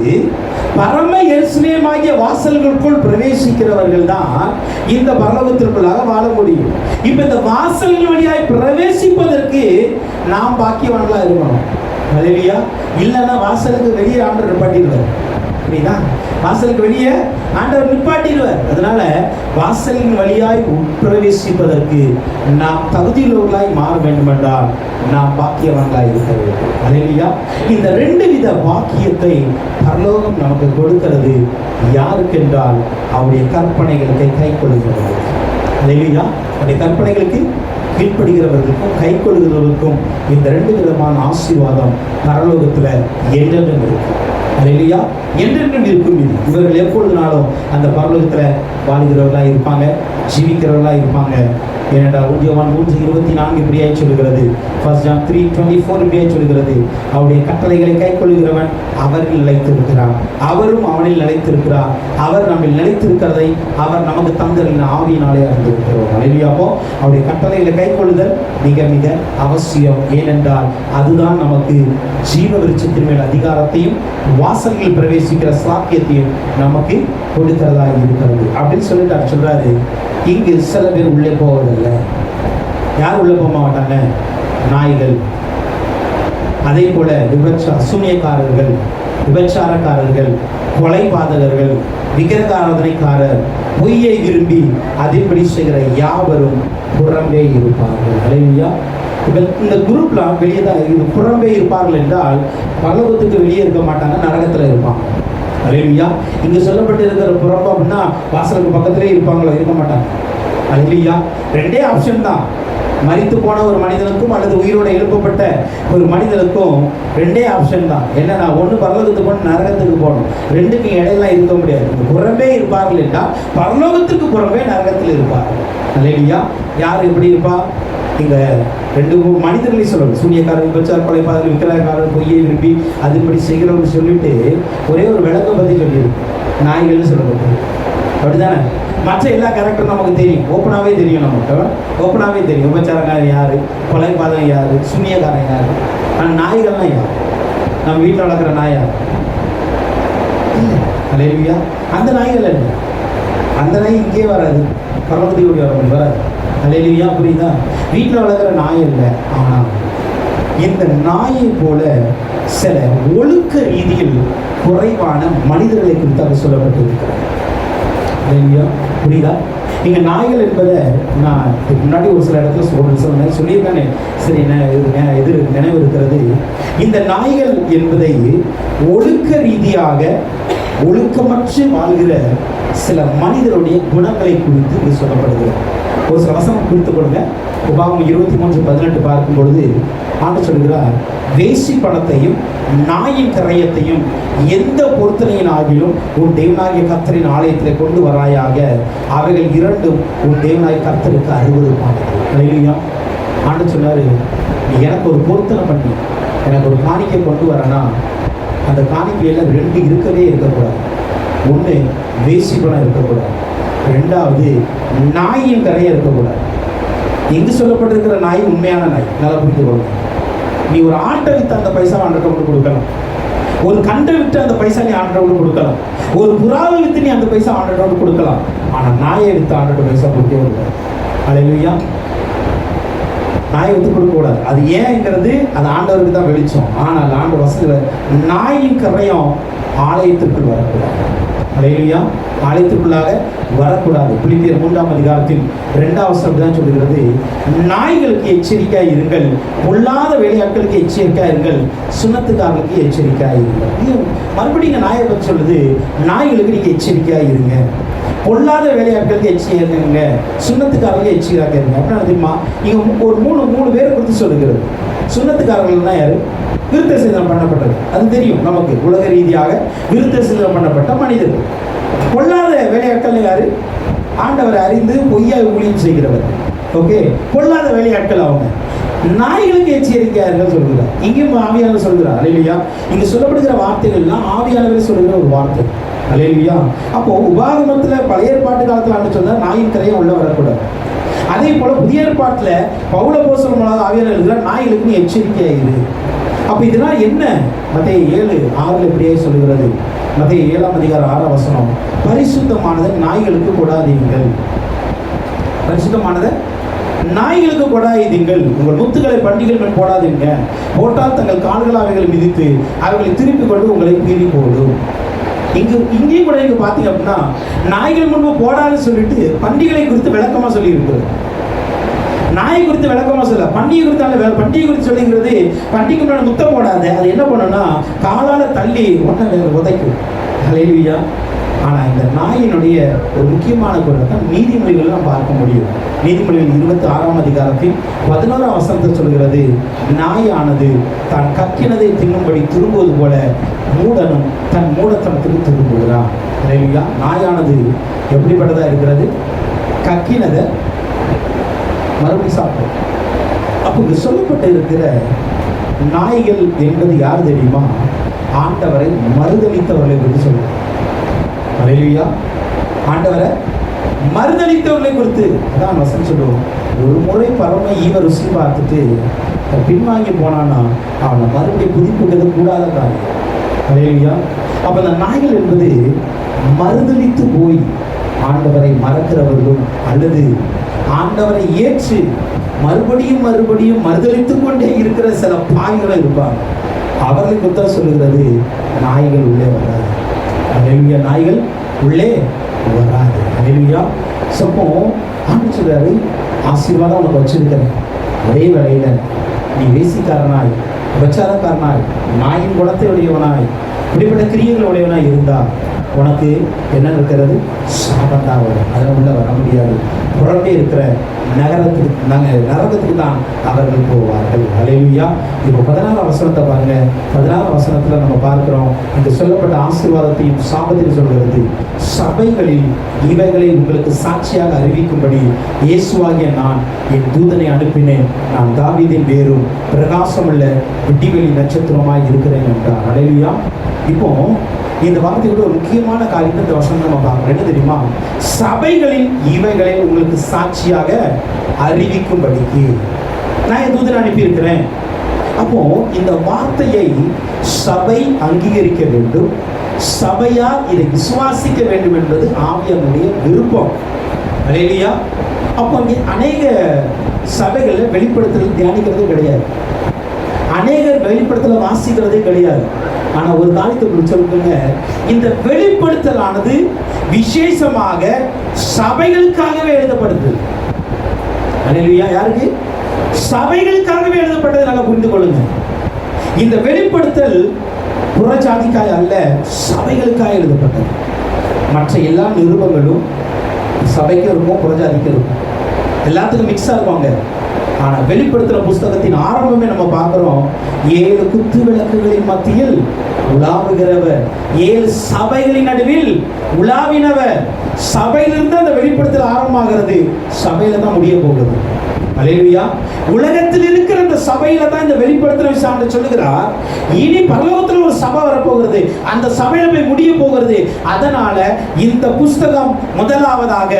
Speaker 1: பரம எருசலேமாகிய வாசல்களுக்குள் பிரவேசிக்கிறவர்கள் தான் இந்த பரலோகத்திற்குள்ளாக வாழ முடியும். இப்ப இந்த வாசல்கள் வழியாய் பிரவேசிப்பதற்கு நாம் பாக்கியவான்களா இருக்கணும். அல்லேலூயா. இல்லைன்னா வாசலுக்கு வெளியே ஆண்டவர் நிப்பாட்டிடுவார். புரியுதா? வாசலுக்கு வெளியே ஆண்டவர் நிப்பாட்டிடுவார். அதனால வாசலின் வழியாய் உட்பிரவேசிப்பதற்கு நாம் தகுதியுள்ளவர்களாய் மாற வேண்டும் என்றால் நாம் பாக்கியவான்களாய் இருக்க வேண்டும். அல்லேலூயா. இந்த 2 வித பாக்கியத்தை பரலோகம் நமக்கு கொடுக்கிறது. யாருக்கு என்றால் அவருடைய கற்பனைகளுக்கு கை கொள்கிறவர்கள். அல்லேலூயா. அவருடைய கற்பனைகளுக்கு கீழ்ப்படுகிறவர்களுக்கும் கை கொள்கிறவர்களுக்கும் இந்த 2 விதமான ஆசீர்வாதம் பரலோகத்துல என்றென்றும் இருக்கும். அல்லேலூயா, என்றென்றும் இருக்கும். இவர்கள் எப்பொழுதுனாலும் அந்த பரலோகத்துல வாழ்கிறவர்களா இருப்பாங்க, ஜீவிக்கிறவர்களா இருப்பாங்க. ஏனென்றால் யோவான் 3:24 இப்படியாய் சொல்லுகிறது. 1 John 3:24 இப்படியாய் சொல்லுகிறது, அவருடைய கட்டளைகளை கைக்கொள்கிறவன் அவரில் நிலைத்திருக்கிறார், அவரும் அவனில் நிலைத்திருக்கிறார். அவர் நம்மில் நிலைத்திருக்கிறதை அவர் நமக்கு தந்தரின் ஆவியினாலே அறிந்திருக்கிறோம். அல்லேலூயா. அவருடைய கட்டளைகளை கைக்கொள்ளுதல் மிக மிக அவசியம். ஏனென்றால் அதுதான் நமக்கு ஜீவ விருட்சத்தின் மேல் அதிகாரத்தையும் வாசல்களில் பிரவேசிக்கிற சாக்கியத்தையும் நமக்கு கொடுக்கிறதா இருக்கிறது அப்படின்னு சொல்லிட்டு அவர் சொல்றாரு. இங்கு சில பேர் உள்ளே போவதில்லை. யார் உள்ளே போக மாட்டாங்க? நாய்கள், அதே போல சூனியக்காரர்கள், விபச்சாரக்காரர்கள், கொலைபாதகர்கள், விக்கிரக ஆராதனைக்காரர், பொய்யை விரும்பி அதின்படி செய்கிற யாவரும் புறம்பே இருப்பார்கள். அல்லேலூயா. இந்த குரூப்லாம் வெளியே தான் இது புறம்பே இருப்பார்கள் என்றால் பரலோகத்துக்கு வெளியே இருக்க மாட்டாங்க, நரகத்தில் இருப்பாங்க. அல்லேலூயா. இங்க சொல்லப்பட்டு இருக்கிற புறம்பு அப்படின்னா வாசலுக்கு பக்கத்திலே இருப்பாங்களோ? இருக்க மாட்டாங்க. அல்லேலூயா. 2 ஆப்ஷன் தான். மரித்து போன ஒரு மனிதனுக்கும் அல்லது உயிரோட எழுப்பப்பட்ட ஒரு மனிதனுக்கும் 2 ஆப்ஷன் தான். என்னன்னா, ஒன்று பரலோகத்துக்கு போகணும், நரகத்துக்கு போகணும். 2க்கும் இடையில இருக்க முடியாது. புறம்பே இருப்பார்கள் என்றால் பரலோகத்துக்கு புறம்பே நரகத்தில் இருப்பார்கள். அல்லேலூயா. யார் எப்படி இருப்பா? இங்க 2 மனிதர்களை சொல்லுவாங்க. சூனியக்காரர், விபச்சார, கொலைபாதகர், விக்கிரகக்காரர், பொய்யை விரும்பி அதுபடி செய்கிறவங்க சொல்லிட்டு ஒரே ஒரு விளக்கம் பற்றி சொல்லியிருக்கு. நாய்கள்னு சொல்லப்பட்டது. அப்படிதானே? மற்ற எல்லா கேரக்டரும் நமக்கு தெரியும், ஓப்பனாகவே தெரியும். நமக்கு ஓப்பனாகவே தெரியும். விபச்சாரக்காரன் யாரு, கொலைபாதகன் யாரு, சூனியக்காரன் யாரு. ஆனால் நாய்கள்லாம் யார்? நம்ம வீட்டில் வளர்க்குற நாயா? அல்லேலூயா. அந்த நாய்கள் இல்லை. அந்த நாய் இங்கே வராது, பரலோகத்துக்கு வர முடியும், வராது. அல்லேலூயா. புரியுதா? வீட்டில் வளர்க்குற நாய் இல்லை. ஆனால் இந்த நாயை போல சில ஒழுக்க ரீதியில் குறைவான மனிதர்களை குறித்து சொல்லப்பட்டிருக்கிறார். அல்லேலூயா. புரியுதா? இங்க நாய்கள் என்பதை நான் முன்னாடி ஒரு சில இடத்துல சொல்லியிருக்கானே, சரி எதிர் நினைவு இருக்கிறது. இந்த நாய்கள் என்பதை ஒழுக்க ரீதியாக ஒழுக்கமற்று வாழ்கிற சில மனிதருடைய குணங்களை குறித்து இது சொல்லப்படுகிறது. ஒரு சில வசனம் குறித்து கொடுங்க. உபாகமம் 23:18 பார்க்கும் பொழுது ஆண்டவர் சொல்கிறார், வேசி பணத்தையும் நாயின் கரையத்தையும் எந்த பொருத்தனையின் ஆகிலும் உன் தேவனாகிய கர்த்தரின் ஆலயத்தில் கொண்டு வராயாக, அவைகள் 2ம் உன் தேவனாகிய கர்த்தருக்கு அருவருப்பானது. அல்லேலூயா. ஆண்டவர் சொன்னாரு, நீ எனக்கு ஒரு பொருத்தனை பண்ணி எனக்கு ஒரு காணிக்கை கொண்டு வரனா, அந்த காணிக்கையில் 2 இருக்கவே இருக்கக்கூடாது. ஒன்று வேசி பணம் இருக்கக்கூடாது, 2வது நாயின் கரையை இருக்கக்கூடாது. எங்கு சொல்லப்பட்டிருக்கிற நாய் உண்மையான நாய், நல்லா புரிந்து கொள்ளுங்க. நீ ஒரு ஆட்டை விற்று அந்த பைசா ஆண்டவனுக்கு கொடுக்கலாம், ஒரு கண்டை விட்டு அந்த பைசா நீ ஆண்டவனுக்கு கொடுக்கலாம், ஒரு புறாவை விற்று நீ அந்த பைசா ஆண்டவனுக்கு கொடுக்கலாம். ஆனால் நாயை விற்று ஆண்டவனுக்கு பைசா கொடுக்கவே கூடாது. அல்லேலூயா. நாயை விற்று கொடுக்கக்கூடாது. அது ஏங்கிறது அது ஆண்டவருக்கு தான் வெளிச்சம். ஆனால் ஆண்டவர் வசதியில் நாயின் கரையும் ஆலயத்திற்குள் வரக்கூடாது. அல்லேலூயா. ஆலயத்திற்குள்ளாக வரக்கூடாது. பிலிப்பியர் 3ஆம் அதிகாரத்தின் 2ஆம் வசனம் தான் சொல்லுகிறது, நாய்களுக்கு எச்சரிக்கையாக இருங்கள், பொல்லாத வேலையாட்களுக்கு எச்சரிக்கையாக இருங்கள், சுண்ணத்துக்காரர்களுக்கு எச்சரிக்கையாக இருங்கள். மறுபடியும் நாயை பற்றி சொல்லுது, நாய்களுக்கு நீங்க எச்சரிக்கையாக இருங்க, பொல்லாத வேலையாட்களுக்கு எச்சரிக்கையாக இருங்க, சுண்ணத்துக்காரர்களுக்கு எச்சரிக்கையாக இருங்க. அப்படின்னா தெரியுமா? இங்க ஒரு மூணு பேரை குறித்து சொல்லுகிறது. சுன்னத்துக்காரர்கள்னா யாரு? விருத்த சேதனம் பண்ணப்பட்டது, அது தெரியும் நமக்கு. உலக ரீதியாக விருத்த சேதனம் பண்ணப்பட்ட மனிதர்கள். பொல்லாத வேலையாட்கள் யாரு? ஆண்டவரை அறிந்து பொய்யாய் ஊழியம் செய்கிறவர். ஓகே, பொல்லாத வேலையாட்கள் அவங்க. நாய்களுக்கு எச்சரிக்கையார்கள் சொல்கிறார். இங்கேயும் ஆவியானவர் சொல்கிறார். அல்லேலூயா. இங்க சொல்லப்படுகிற வார்த்தைகள்லாம் ஆவியானவர் சொல்லுகிற ஒரு வார்த்தை. அல்லேலூயா. அப்போ உபாகமத்துல பழைய ஏற்பாட்டு காலத்துல ஆண்டு சொன்னார், நாயின் கரையை உள்ள வரக்கூடாது. அதே போல புதிய ஏற்பாட்டுல பவுல அப்போஸ்தலன் மூலமாக ஆவியானவர் எழுதுகிறார், நாய்களுக்கு நீ எச்சரிக்கையாயிரு. அப்ப இதெல்லாம் என்ன? மத்தேயு 7:6 இப்படியே சொல்லுகிறது. மத்தேயு 7:6 பரிசுத்தமானதை நாய்களுக்கு கொடாதீங்கள். பரிசுத்தமானதை நாய்களுக்கு கொடாதீங்கள். உங்கள் முத்துக்களை பண்டிகைகள் போடாதீங்க. போட்டால் தங்கள் கால்கள் அவைகளை மிதித்து அவைகளை திருப்பி கொண்டு உங்களை பீறி போடும். இங்கேயும் கூட இங்க பாத்தீங்க அப்படின்னா நாய்கள் முன்பு போடாதுன்னு சொல்லிட்டு பண்டிகைகளை குறித்து விளக்கமா சொல்லி இருக்கிறது. நாய் குறித்து விளக்கமா சொல்ல, பண்டிகை குறித்து பண்டிகை குறித்து சொல்லிங்கிறது, பண்டிகை முன்னாடி முத்தம் போடாது. அது என்ன பண்ணுன்னா காலால தள்ளி ஒன்றை உதைக்கும். அல்லேலூயா. ஆனா இந்த நாயினுடைய ஒரு முக்கியமான குணத்தை தான் நீதிமொழிகள் நாம் பார்க்க முடியும். நீதிமொழிகள் 26:11 சொல்கிறது, நாயானது தான் கக்கினதை தின்னும்படி திரும்புவது போல மூடனும் தன் மூடத்தனத்துக்கு திரும்புகிறான். அல்லேலூயா. நாயானது எப்படிப்பட்டதா இருக்கிறது? கக்கினதை மறுபடியும் சாப்பிடும். அப்போ இங்கு சொல்லப்பட்டு இருக்கிற நாய்கள் என்பது யார் தெரியுமா? ஆண்டவரை மறுதளித்தவர்களை பற்றி சொல்லுவோம். அல்லேலூயா. ஆண்டவரை மறுதளித்தவர்களை குறித்து அதான் வசனம் சொல்லுவோம். ஒரு முறை பரவ ஈவ ருசி பார்த்துட்டு பின்வாங்கி போனான்னா அவனை மறுபடியும் புதுப்பிக்கிறது கூடாத காரியம். அல்லேலூயா. அப்ப அந்த நாய்கள் என்பது மறுதளித்து போய் ஆண்டவரை மறக்கிறவர்களும் அல்லது ஆண்டவரை ஏற்று மறுபடியும் மறுபடியும் மறுதளித்துக் கொண்டே இருக்கிற சில பாய்களும் இருப்பாங்க. அவர்களுக்கு தான் சொல்லுகிறது, நாய்கள் உள்ளே வராது. அல்லேலூயா. நாய்கள் உள்ளே வராது. அல்லேலூயா. சப்போ ஆண்டு சொல்றாரு, ஆசீர்வாதம் உனக்கு வச்சிருக்கிறேன். அதே வேளையில நீ வேசிக்காரனாய், விபச்சாரக்காரனாய், நாயின் குணத்தை உடையவனாய், இப்படிப்பட்ட கிரியைகள் உடையவனாய் இருந்தா உனக்கு என்ன இருக்கிறது? சாபந்தா வரும். அதில் உள்ள வர முடியாது. புறம்பே இருக்கிற நரகத்துக்கு தான் அவர்கள் போவார்கள். அல்லேலூயா. இப்போ 16 பாருங்க. 16 நம்ம பார்க்கிறோம், இந்த சொல்லப்பட்ட ஆசீர்வாதத்தையும் சாபத்தையும் சொல்கிறது. சபைகளில் இவைகளை உங்களுக்கு சாட்சியாக அறிவிக்கும்படி இயேசுவாகிய நான் என் தூதனை அனுப்பினேன். நான் தாவீதின் வேரும் பிரகாசமுள்ள விடிவெளி நட்சத்திரமாய் இருக்கிறேன் என்றார். அல்லேலூயா. இப்போ இந்த வார்த்தையோட ஒரு முக்கியமான காரியத்தை இந்த வருஷம் நம்ம பார்க்கிறோம். என்ன தெரியுமா? சபைகளில் இவைகளை உங்களுக்கு சாட்சியாக அறிவிக்கும்படிக்கு நான் என் தூதனை அனுப்பியிருக்கிறேன். அப்போ இந்த வார்த்தையை சபை அங்கீகரிக்க வேண்டும், சபையார் இதை விசுவாசிக்க வேண்டும் என்பது ஆவியானுடைய விருப்பம். அல்லேலூயா. அப்போ அங்கே அநேக சபைகளை வெளிப்படுத்தல் தியானிக்கிறதே கிடையாது, அநேகர் வெளிப்படுத்தல வாசிக்கிறதே கிடையாது. ஆனா ஒரு காரியத்தை சொல்லுங்க, இந்த வெளிப்படுத்தலானது விசேஷமாக சபைகளுக்காகவே எழுதப்படுது. அல்லேலூயா. யாருக்கு? சபைகளுக்காகவே எழுதப்பட்டது. நல்லா புரிந்து கொள்ளுங்க. இந்த வெளிப்படுத்தல் புறஜாதிக்காக அல்ல, சபைகளுக்காக எழுதப்பட்டது. மற்ற எல்லா நிருபங்களும் சபைக்கு இருக்கும், புறஜாதிக்கு இருக்கும், எல்லாத்துக்கும் மிக்ஸா இருப்பாங்க. ஆனா வெளிப்படுத்துற புஸ்தகத்தின் ஆரம்பமே நம்ம பார்க்கிறோம், 7 குத்து விளக்குகளின் மத்தியில் உலாவுகிறவர், 7 சபைகளின் நடுவில் உலாவினவர். சபையிலிருந்து அந்த வெளிப்படுத்தல் ஆரம்பமாகிறது, சபையில தான் முடிய போகுது. அல்லேலூயா. உலகத்தில் இருக்கிற அந்த சபையில தான் இந்த வெளிப்படுத்துற விஷயம் சொல்லுகிறார். இனி பரலோகத்தில் ஒரு சபை வரப்போகிறது, அந்த சபையில போய் முடிய போகிறது. அதனால இந்த புஸ்தகம் முதலாவதாக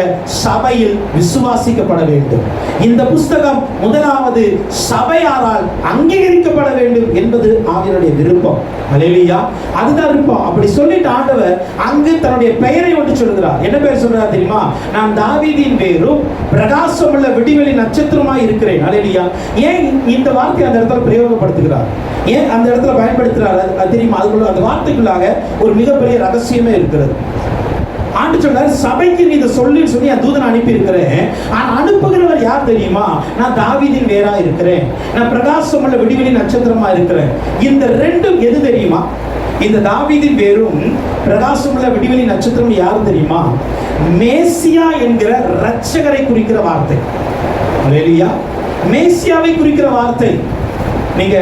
Speaker 1: சபையில் விசுவாசிக்கப்பட வேண்டும். இந்த புஸ்தகம் முதலாவது சபையாரால் அங்கீகரிக்கப்பட வேண்டும் என்பது ஆவியானுடைய விருப்பம். அல்லேலூயா. அதுதான் விருப்பம். அப்படி சொல்லிட்டு ஆண்டவர் அங்கு தன்னுடைய பெயரை ஒன்று சொல்கிறார். என்ன பெயர் சொல்றார் தெரியுமா? நான் தாவீதின் வேரும் பிரகாசமுள்ள விடிவெளி நட்சத்திரமாய் இருக்கிறேன். அல்லேலூயா. ஏன் இந்த வார்த்தை அந்த இடத்துல பிரயோகப்படுத்துகிறார், ஏன் அந்த இடத்துல பயன்படுத்துகிறார் அது தெரியுமா? அதுக்குள்ள அந்த வார்த்தைக்குள்ளாக ஒரு மிகப்பெரிய ரகசியமே இருக்கிறது. ஆண்டு சொன்னார், சபைக்கு நீ இதை சொல்லி என் தூதனை அனுப்பி இருக்கிறேன். அனுப்புகிறவர் யார் தெரியுமா? நான் தாவீதின் வேரா இருக்கிறேன், நான் பிரகாசமுள்ள விடிவெளி நட்சத்திரமா இருக்கிறேன். இந்த ரெண்டும் எது தெரியுமா? இந்த தாவீதின் வேரும் பிரகாசமுள்ள விடிவெளி நட்சத்திரம் யாரும் தெரியுமா? மேசியா என்கிற இரட்சகரை குறிக்கிற வார்த்தை. அல்லேலூயா. மேசியாவை குறிக்கிற வார்த்தை. நீங்க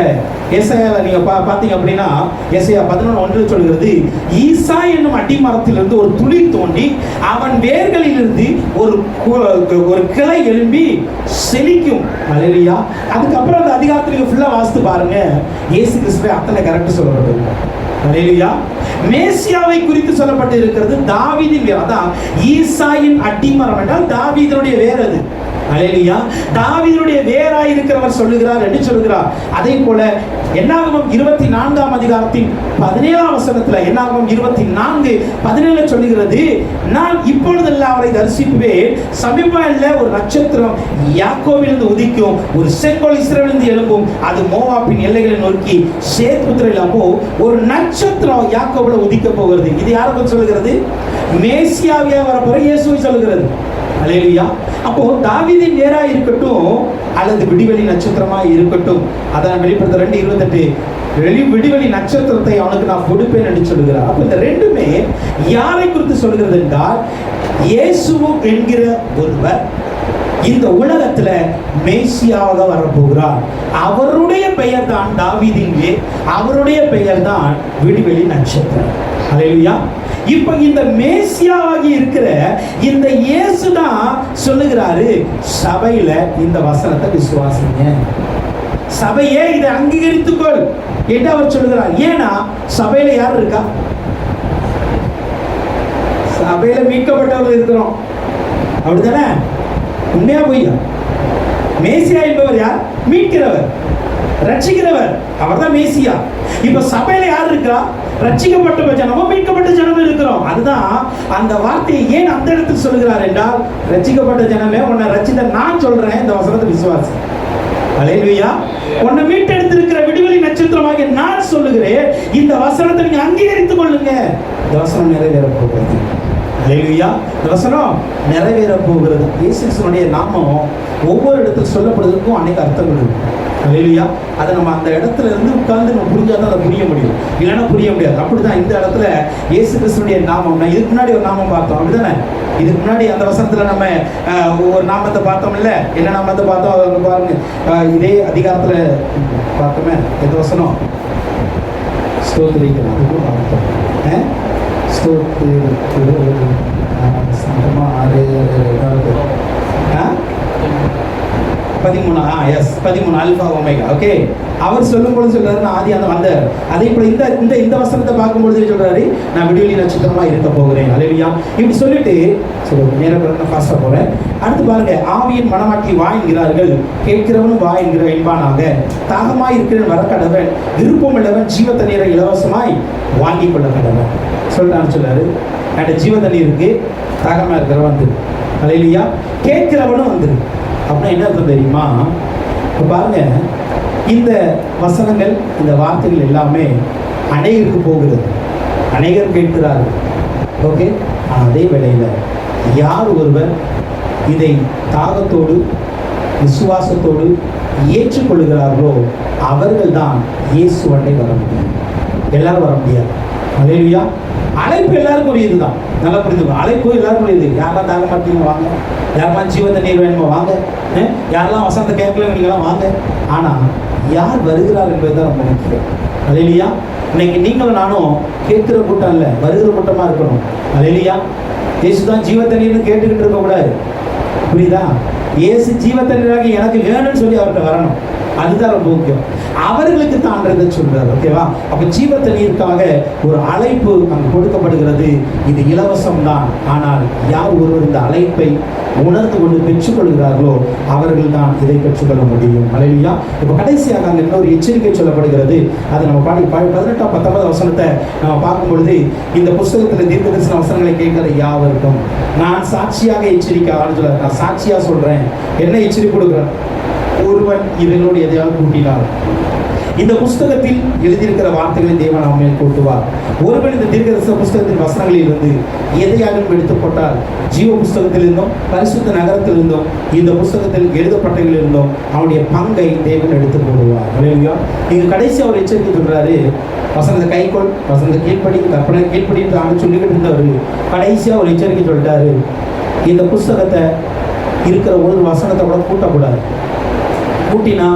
Speaker 1: ஏசாயால நீங்க பார்த்தீங்க அப்படின்னா ஏசாயா 11:1 சொல்கிறது, ஈசா என்னும் அடிமரத்திலிருந்து ஒரு துளி தோண்டி அவன் வேர்களிலிருந்து ஒரு கிளை எழும்பி செழிக்கும். அல்லேலூயா. அதுக்கப்புறம் அந்த அதிகாரத்தில் ஃபுல்லா வாசித்து பாருங்க, இயேசு கிறிஸ்துவை அத்தனை கரெக்ட் சொல்லப்பட்டது. அல்லேலூயா. மேசியாவை குறித்து சொல்லப்பட்டு இருக்கிறது தாவீதின் வேர். அதான் ஈசாயின் அடிமரம் என்றால் தாவீதுடைய வேர். அது அல்லேலூயா. தாவீதுடைய வேராய் இருக்கிறவர் சொல்லுகிறார் என்று சொல்லுகிறார். அதே போல என்னாகமம் 24ஆம் அதிகாரத்தின் 17ஆம் வசனத்துல என்னாகமம் 24:17 சொல்லுகிறது, நான் இப்பொழுதெல்லாம் அவரை தரிசிப்பேன், சமீபத்தில் ஒரு நட்சத்திரம் யாக்கோபிலிருந்து உதிக்கும், ஒரு செங்கோல் இஸ்ரவேலிலிருந்து எழும்பும், அது மோவாபின் எல்லைகளை நோக்கி சேத் புத்திரமோ ஒரு நட்சத்திரம் யாக்கோபில உதிக்க போகிறது. இது யாருக்கு சொல்லுகிறது? மேசியாவியா வரப்போற இயேசுவை சொல்லுகிறது. அல்லேலூயா. அப்போ தாவீதின் வேரா இருக்கட்டும் அல்லது விடிவெளி நட்சத்திரமா இருக்கட்டும், அதான் வெளிப்படுத்த 2:28 விடிவெளி நட்சத்திரத்தை அவனுக்கு நான் கொடுப்பேன் என்று சொல்லுகிறார். அப்ப இந்த ரெண்டுமே யாரை குறித்து சொல்கிறது என்றால், இயேசு என்கிற ஒருவர் இந்த உலகத்துல மேசியாவாக வரப்போகிறார். அவருடைய பெயர் தான் தாவீதின் வேர், அவருடைய பெயர் தான் விடிவெளி நட்சத்திரம். அல்லேலூயா. இப்ப இந்த மேசியாவாகி இருக்கிற இந்த இயேசு தான் சொல்லுகிறாரு, சபையில இந்த வசனத்தை விசுவாசிங்க, சபையே இதை அங்கீகரித்துக்கொள் என்று அவர் சொல்லுகிறார். ஏன்னா சபையில யார் இருக்கா? சபையில மீட்கப்பட்டவர்கள் இருக்கிறோம், அப்படித்தானே? உண்மையா பொய்யா? மேசியா என்பவர் யார்? மீட்கிறவர், ரட்சிக்கிறவர், அவர் தான் மேசியா. இப்ப சபையில யார் இருக்கா? ரட்சிக்கப்பட்ட ஜனமும் மீட்கப்பட்ட ஜனமும் இருக்கிறோம். அதுதான் அந்த வார்த்தையை ஏன் அந்த இடத்துல சொல்லுகிறார் என்றால், ரட்சிக்கப்பட்ட ஜனமே உன்னை ரட்சித்த நான் சொல்றேன், இந்த வசனத்தை விசுவாசி. அல்லேலூயா. உன்னை மீட்டெடுத்திருக்கிற விடுதலை நட்சத்திரமாக நான் சொல்லுகிறேன், இந்த வசனத்தை நீங்க அங்கீகரித்துக் கொள்ளுங்க. இந்த வசனம் நிறைவேற போகிறது. அல்லேலூயா. இந்த வசனம் நிறைவேற போகிறது. இயேசுவினுடைய நாமம் ஒவ்வொரு இடத்துல சொல்லப்படுவதற்கும் அநேக அர்த்தங்கள் இருக்கு. அல்லேலூயா. அதை நம்ம அந்த இடத்துல இருந்து உட்கார்ந்து நம்ம புரிஞ்சாதான் அதை புரிய முடியும், இல்லைன்னா புரிய முடியாது. அப்படிதான் இந்த இடத்துல இயேசு கிறிஸ்துவினுடைய நாமம், நான் இதுக்கு முன்னாடி ஒரு நாமம் பார்த்தோம், அப்படிதானே? இதுக்கு முன்னாடி அந்த வசனத்துல நம்ம ஒரு நாமத்தை பார்த்தோம் இல்ல? என்ன நாமத்தை பார்த்தோம் பாருங்க, இதே அதிகாரத்துல பார்த்தோமே. எந்த வசனம்? ஸ்தோத்திரிக்கலாம். 13 அல்பா ஒமேகா. ஓகே, அவர் சொல்லும் பொழுது சொல்றாரு, நான் ஆதி அந்த வந்தார். அதே போல இந்த வசனத்தை பார்க்கும் பொழுது சொல்றாரு, நான் விடுவெளி நட்சத்திரமா இருக்க போகிறேன். அல்லேலூயா. இப்படி சொல்லிட்டு நேரம் ஃபாஸ்டா போறேன். அடுத்து பாருங்க, ஆவியின் மனமாட்டி வா என்கிறார்கள், கேட்கிறவனும் வா என்கிற என்பானாக, தாகமாய் இருக்கிறவன் வர கடவன், விருப்பம் உள்ளவன் ஜீவ தண்ணீரை இலவசமாய் வாங்கி கொள்ள கடவன் சொல்றாரு. என்கிட்ட ஜீவ தண்ணீர் இருக்கு, தாகமா இருக்கிறவன் வந்துரு. அல்லேலூயா. கேட்கிறவனும் வந்துரு. அப்படின்னா என்ன அர்த்தம் தெரியுமா? இப்போ பாருங்க, இந்த வசனங்கள், இந்த வார்த்தைகள் எல்லாமே அநேகருக்கு போகிறது, அநேகர் கேட்கிறார்கள். ஓகே, அதே வேளையில் யார் ஒருவர் இதை தாகத்தோடு விசுவாசத்தோடு ஏற்றுக்கொள்கிறார்களோ அவர்கள் தான் இயேசுவண்டை வர முடியும். எல்லாரும் வர முடியாது. அல்லேலூயா. அழைப்பு எல்லாருக்கும் உரியது தான், நல்லா புரிஞ்சுக்கணும். அழைப்பு எல்லாருக்கும் உரியது. யாரெல்லாம் தாங்க மாட்டீங்க வாங்க, யாரெல்லாம் ஜீவ தண்ணீர் வேணுமோ வாங்க, யாரெல்லாம் வசந்த கேட்கல நீங்களாம் வாங்க. ஆனால் யார் வருகிறார் என்பது தான் ரொம்ப முக்கியம். அல்லேலூயா. இன்னைக்கு நீங்களும் நானும் கேட்கிற கூட்டம் இல்லை, வருகிற கூட்டமாக இருக்கணும். அல்லேலூயா. இயேசு தான் ஜீவ தண்ணீர்னு கேட்டுக்கிட்டு இருக்கக்கூடாது, புரியுதா? இயேசு ஜீவ தண்ணீராக எனக்கு வேணும்னு சொல்லி அவர்கிட்ட வரணும். அதுதான் ரொம்ப முக்கியம். அவர்களுக்கு தான்றதை சொல்றாரு. ஓகேவா? அப்ப ஜீவ தண்ணீருக்காக ஒரு அழைப்பு அங்கு கொடுக்கப்படுகிறது. இது இலவசம் தான். ஆனால் யார் ஒருவர் இந்த அழைப்பை உணர்ந்து கொண்டு பெற்றுக்கொள்கிறார்களோ அவர்கள் தான் இதை பெற்றுக்கொள்ள முடியும். அல்லேலூயா. இப்ப கடைசியாக அங்க இன்னொரு எச்சரிக்கை சொல்லப்படுகிறது. அதை நம்ம 18, 19 வசனத்தை நம்ம பார்க்கும் பொழுது, இந்த புஸ்தகத்தில் தீர்க்க தரிசன வசனங்களை கேட்கிற யாவருக்கும் நான் சாட்சியாக எச்சரிக்கை சொல்ல, நான் சாட்சியா சொல்றேன். என்ன எச்சரிக்கை கொடுக்குறேன்? ஒருவன் இவர்களோடு எதையாவது கூட்டினார், இந்த புஸ்தகத்தில் எழுதியிருக்கிற வார்த்தைகளை தேவன் அவன் மேல் கூட்டுவார். ஒருவன் இந்த தீர்க்கதரிசன புஸ்தகத்தின் வசனங்களில் இருந்து எதையாலும் எடுத்து போட்டால், ஜீவ புஸ்தகத்தில் இருந்தும் பரிசுத்த நகரத்தில் இருந்தும் இந்த புஸ்தகத்தில் எழுதப்பட்டதில் இருந்தும் அவனுடைய பங்கை தேவன் எடுத்து போடுவார். அல்லேலூயா. இங்க கடைசி அவர் எச்சரிக்கை சொல்றாரு, வசனத்தை கைக்கொள், வசனத்தை கீழ்ப்படி, கற்பனை கீழ்ப்படி என்று சொல்லிக்கிட்டு இருந்தவர் கடைசியா ஒரு எச்சரிக்கை சொல்லிட்டாரு, இந்த புஸ்தகத்தை இருக்கிற ஒரு வசனத்தை கூட கூட்டக்கூடாது. கூட்டினா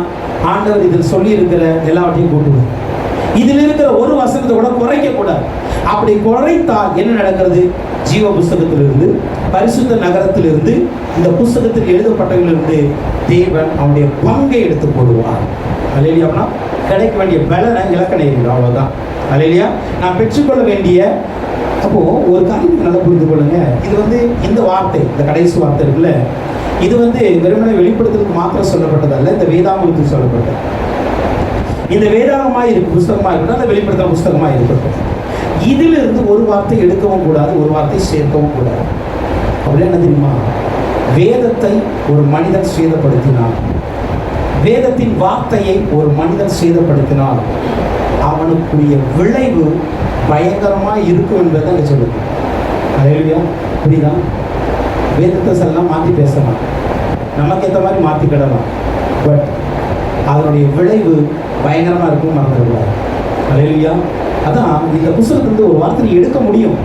Speaker 1: ஆண்டவர் இதில் சொல்லி இருக்கிற எல்லாவற்றையும் கூட்டுவார். இதில் இருக்கிற ஒரு வசனத்தை கூட குறைக்க கூடாது. அப்படி குறைத்தால் என்ன நடக்கிறது? ஜீவ புஸ்தகத்திலிருந்து, பரிசுத்த நகரத்திலிருந்து, இந்த புஸ்தகத்தில் எழுதப்பட்டவர்களிலிருந்து தேவன் அவனுடைய பங்கை எடுத்து போடுவார். அல்லேலூயா. கிடைக்க வேண்டிய பலனை இலக்கண அவ்வளவுதான். அல்லேலூயா. நான் பெற்றுக்கொள்ள வேண்டிய, அப்போ ஒரு காரியத்தை நல்லா புரிந்து கொள்ளுங்க. இது இந்த வார்த்தை, இந்த கடைசி வார்த்தை இருக்குல்ல, இது வெறுமனை வெளிப்படுத்துறதுக்கு மாத்திரம் சொல்லப்பட்டதல்ல, இந்த வேதாகமத்தில் சொல்லப்பட்டது. இந்த வேதாகமாக இருக்கு புஸ்தகமாக இருக்கட்டும், அந்த வெளிப்படுத்துற புஸ்தகமாக இருக்கட்டும், இதிலிருந்து ஒரு வார்த்தை எடுக்கவும் கூடாது, ஒரு வார்த்தை சேர்க்கவும் கூடாது. அப்படி என்ன தெரியுமா? வேதத்தை ஒரு மனிதன் சேதப்படுத்தினான், வேதத்தின் வார்த்தையை ஒரு மனிதன் சேதப்படுத்தினால் அவனுக்குரிய விளைவு பயங்கரமாக இருக்கும் என்பதை அங்கே சொல்லுது. அல்லேலூயா. புரியுதா? வேதத்தை சொல்லலாம், மாற்றி பேசலாம், நமக்கு ஏற்ற மாதிரி மாற்றிக்கிடலாம், பட் அதனுடைய விளைவு பயங்கரமாக இருக்கும், மறந்துடக்கூடாது. அல்லேலூயா. அதான் இந்த புத்தகத்திலிருந்து ஒரு வார்த்தை எடுக்க முடியும்,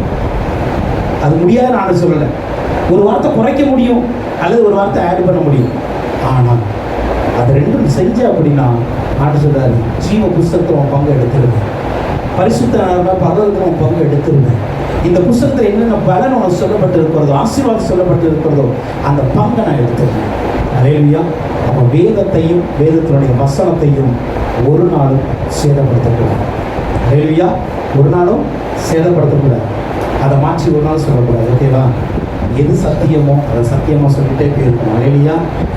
Speaker 1: அது முடியாது நான் சொல்லலை. ஒரு வார்த்தை குறைக்க முடியும் அல்லது ஒரு வார்த்தை ஆட் பண்ண முடியும். ஆனால் அது ரெண்டும் செஞ்ச அப்படின்னா ஆண்டு சொல்றாரு, ஜீவ புஸ்தகத்தை உன் பங்கு எடுத்துருவேன், பரிசுத்த பகவத்தில் உன் பங்கு எடுத்துருவேன். இந்த புஸ்தகத்தில் என்னென்ன பலன் உனக்கு சொல்லப்பட்டு இருக்கிறதோ, ஆசீர்வாதம் சொல்லப்பட்டு இருக்கிறதோ, அந்த பங்கை நான் எடுத்துருவேன். அல்லேலூயா. அப்போ வேதத்தையும் வேதத்தினுடைய வசனத்தையும் ஒரு நாளும் சேதப்படுத்தக்கூடாது. அல்லேலூயா. ஒரு நாளும் சேதப்படுத்தக்கூடாது, அதை மாற்றி ஒரு நாள் சொல்லக்கூடாது. ஓகேவா? எது சத்தியமோ அதை சத்தியமாக சொல்லிட்டே போயிருக்கணும். அல்லேலூயா.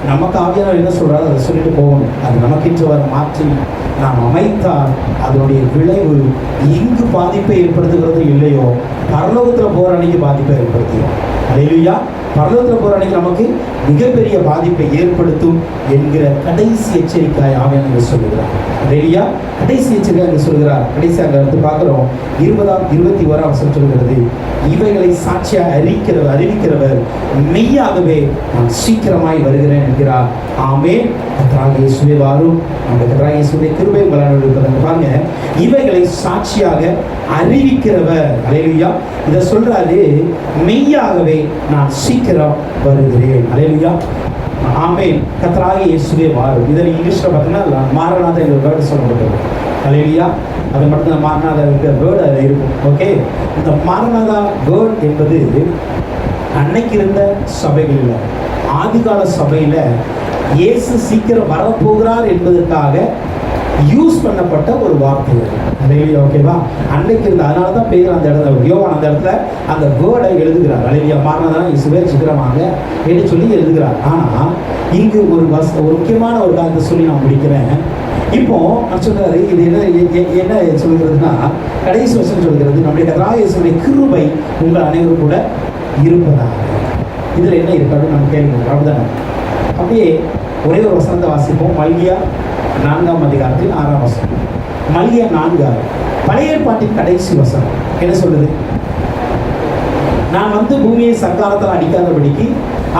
Speaker 1: நமக்கு ஆவியானவர் என்ன சொல்கிறாரோ அதை சொல்லிட்டு போகணும். அது நமக்கேற்றவாறு மாற்றி நாம் அமைத்தால் அதனுடைய விளைவு இங்கு பாதிப்பை ஏற்படுத்துகிறது இல்லையோ, பரலோகத்தில் போகிற அன்னைக்கு பாதிப்பை ஏற்படுத்திடும். அல்லேலூயா. பரலோகத்தில் போகிற அன்னைக்கு நமக்கு மிகப்பெரிய பாதிப்பை ஏற்படுத்தும் என்கிற கடைசி எச்சரிக்கையாய் ஆவியானவர் சொல்லுகிறார். அல்லேலூயா. கடைசி எச்சரிக்கை அங்கே சொல்கிறார். கடைசியாக எடுத்து பார்க்குறோம், 21 வசனம் சொல்கிறது, இவைகளை சாட்சியாக அறிவிக்கிறவர் மெய்யாகவே நான் சீக்கிரமாய் வருகிறேன் என்கிறார். ஆமென். கர்த்தராகிய இயேசுவே வாரும். நம்முடைய கர்த்தராகிய இயேசுவுடைய கிருபை உங்களால் இருப்பதை பாருங்க. இவைகளை சாட்சியாக அறிவிக்கிறவர். அல்லேலூயா. இதை சொல்றாரு, மெய்யாகவே நான் சீக்கிரம் வருகிறேன். அல்லேலூயா. ஆமென். கர்த்தராகிய இயேசுவே வாரும். இதில் இங்கிலீஷில் பார்த்தீங்கன்னா மாரநாதா என்ற வேர்டு சொல்லப்பட்டது. அல்லேலூயா. அது மட்டும் மாரநாதா இருக்கிற வேர்டு அதில் இருக்கும். ஓகே. இந்த மாரநாதா வேர்டு என்பது அன்னைக்கு இருந்த சபைகளில், ஆதிகால சபையில் இயேசு சீக்கிரம் வரப்போகிறார் என்பதற்காக யூஸ் பண்ணப்பட்ட ஒரு வார்த்தை. அல்லேலூயா. ஓகேவா? அன்னைக்கு இருந்த, அதனால தான் பேர் அந்த இடத்துல யோவான் அந்த இடத்துல அந்த வேர்டை எழுதுகிறார். அல்லேலூயா. மாறினதான் இயேசுவே சீக்கிரமாக என்று சொல்லி எழுதுகிறார். ஆனால் இங்கு ஒரு முக்கியமான ஒரு காரியத்தை சொல்லி நான் முடிக்கிறேன். இப்போ நான் சொல்றாரு, இது என்ன சொல்கிறதுனா, கடைசி வசனம் சொல்கிறது, நம்முடைய கர்த்தராகிய இயேசுவுடைய கிருபை உங்கள் அனைவரும் கூட இருப்பதாக. இதில் என்ன இருக்கு அப்படின்னு நம்ம கேள்வி. அப்படிதானே? அப்படியே ஒரே ஒரு வசனத்தை வாசிப்போம். மல்கியா 4ஆம் அதிகாரத்தில் 6ஆம் வசனம். மல்கியா 4:6. பழைய ஏற்பாட்டின் கடைசி வசனம் என்ன சொல்லுது? நான் பூமியை சங்காரத்தால் அடிக்காதபடிக்கு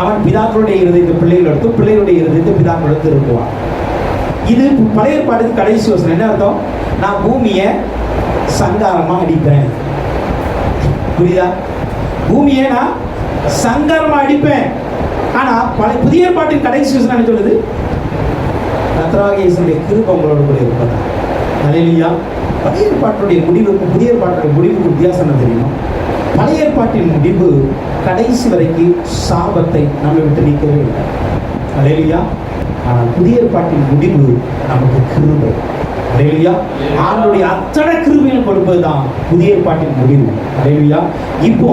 Speaker 1: அவன் பிதாக்களுடைய இருதயத்தை பிள்ளைகள் எடுத்தும் பிள்ளைகளுடைய இருதயத்தை பிதாக்கள் எடுத்து இருக்குவான். இது பழைய ஏற்பாட்டுக்கு கடைசி வசனம். என்ன அர்த்தம்? நான் பூமியை சங்காரமா அடிப்பேன். புரியுதா? பூமியை நான் சங்காரமா அடிப்பேன். ஆனா புதிய ஏற்பாட்டின் கடைசி வசனம் என்ன சொல்லுது? கர்த்தராகிய இயேசுவுடைய கிருபை உங்களோட கூட இருப்பதா. அல்லேலூயா. பழைய ஏற்பாட்டுடைய முடிவுக்கும் புதிய ஏற்பாட்டுடைய முடிவுக்கு வித்தியாசம் தெரியுமா? பழைய ஏற்பாட்டின் முடிவு கடைசி வரைக்கும் சாபத்தை நம்மை விட்டு நீக்கவே இல்லை. அல்லேலூயா. ஆனால் புதிய ஏற்பாட்டின் முடிவு நமக்கு கிருபை. அல்லேலூயா. ஆண்டவருடைய அத்தனை கிருபையும் கொடுப்பதுதான் புதிய ஏற்பாட்டின் முடிவு. அல்லேலூயா. இப்போ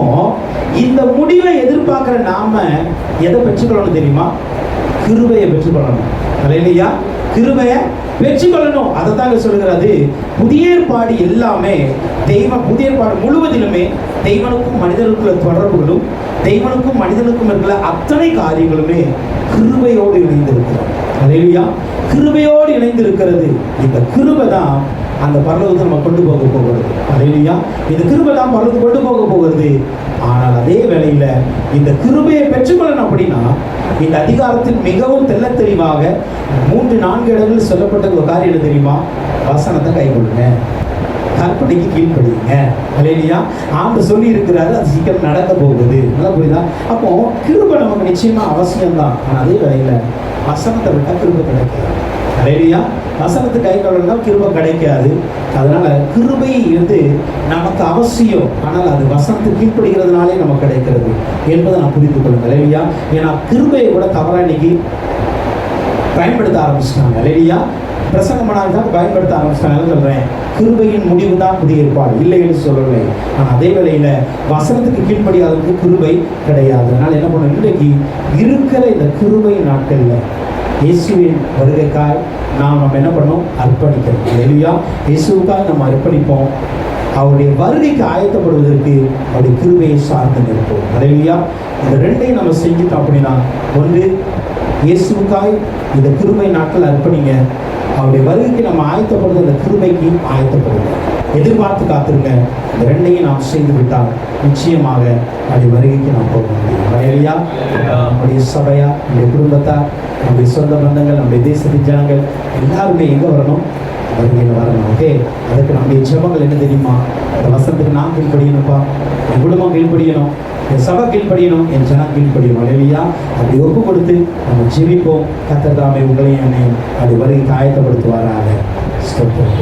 Speaker 1: இந்த முடிவை எதிர்பார்க்கிற நாம எதை பெற்றுக்கொள்ளணும் தெரியுமா? கிருபையை பெற்றுக்கொள்ளணும். அல்லேலூயா. கிருபையை பெற்றுக்கொள்ளணும். அதை தாங்க சொல்லுகிறது. புதிய ஏற்பாடு எல்லாமே புதிய ஏற்பாடு முழுவதிலுமே தெய்வனுக்கும் மனிதனுக்குள்ள தொடர்புகளும் தெய்வனுக்கும் மனிதனுக்கும் இருக்கிற அத்தனை காரியங்களுமே கிருபையோடு இணைந்திருக்கிறது. அல்லேலூயா. கிருபையோடு இணைந்திருக்கிறது. இந்த கிருபை தான் அந்த பரலோகத்தை நம்ம கொண்டு போக போகிறது. அல்லேலூயா. இந்த கிருபை தான் பரலோகத்தை கொண்டு போக போகிறது. ஆனால் அதே வேளையில் இந்த கிருபையை பெற்றுக்கொள்ளணும் அப்படின்னா இந்த அதிகாரத்தில் மிகவும் தெள்ள தெளிவாக 3-4 இடங்களில் சொல்லப்பட்ட ஒரு காரியம் தெரியுமா? வசனத்தை கைக்கொள்ளுங்க, கற்பனைக்கு கீழ்படுங்க. அல்லேலூயா. ஆண்டு சொல்லி இருக்கிறாரு, அது சீக்கிரம் நடக்க போகுது. நல்லா புரியுதா? அப்போ கிருபை நமக்கு நிச்சயமா அவசியம்தான். ஆனால் அதே வேளையில் வசனத்தை விட்டால் கிருபை கிடைக்காது. அல்லேலூயா. வசனத்துக்கு கை கொள்ளணும்னா கிருபை கிடைக்காது. அதனால கிருபை நமக்கு அவசியம். ஆனால் அது வசனத்துக்கு கீழ்ப்படுகிறதுனாலே நமக்கு கிடைக்கிறது என்பதை நான் புரிந்து கொள்ளுங்க. அல்லேலூயா. ஏன்னா கிருபையை கூட தவறா இன்னைக்கு பயன்படுத்த ஆரம்பிச்சிட்டாங்க. அல்லேலூயா. பிரசங்கம் பண்ணாதான் பயன்படுத்த ஆரம்பிச்சிட்டாங்க. சொல்றேன், கிருபையின் முடிவு தான் புதிய ஏற்பாடு, இல்லைன்னு சொல்லலை. ஆனால் அதே வேளையில வசனத்துக்கு கீழ்ப்படியாதவருக்கு கிருபை கிடையாது. அதனால என்ன பண்ணணும், இன்றைக்கு இருக்கிற இந்த கிருபை நாட்கள்ல இயேசுவின் வருகைக்காய் நம்ம என்ன பண்ணோம், அர்ப்பணிக்கிறோம். அல்லேலூயா. இயேசுவுக்காக நம்ம அர்ப்பணிப்போம். அவருடைய வருகைக்கு ஆயத்தப்படுவதற்கு அவருடைய கிருபையை சார்ந்து நிற்போம். அல்லேலூயா. இந்த ரெண்டையும் நம்ம செஞ்சுட்டோம் அப்படின்னா, ஒன்று இயேசுவுக்காய் இந்த கிருபை நாட்கள் அர்ப்பணிங்க. அவருடைய வருகைக்கு நம்ம ஆயத்தப்படுறது, அந்த கிருபைக்கு ஆயத்தப்படுங்க. எதிர்பார்த்து காத்திருங்க. இந்த ரெண்டையும் நாம் செய்து விட்டால் நிச்சயமாக அவருடைய வருகைக்கு நாம் போக முடியும். அல்லேலூயா. நம்முடைய சபையா, நம்முடைய குடும்பத்தார், நம்முடைய சொந்த பந்தங்கள், நம்முடைய தேசத்தின் ஜனங்கள் எல்லாருமே எங்கே வரணும், வருகையில் வரணும். ஓகே. அதுக்கு நம்முடைய ஜெபங்கள் என்ன தெரியுமா? அந்த வசனத்துக்கு நான் கீழ்ப்படியணும்ப்பா, என் குடும்பம் கீழ்ப்படியணும், என் சபை கீழ்ப்படியணும், என் ஜனம் கீழ்ப்படியணும். அல்லேலூயா. அப்படி ஒப்பு கொடுத்து நம்ம ஜெபிப்போம். கர்த்தர் தாமே உங்களையும் என்னையும் அப்படி வருகைக்கு ஆயத்தப்படுத்துவாராக. ஸ்தோத்திரம்.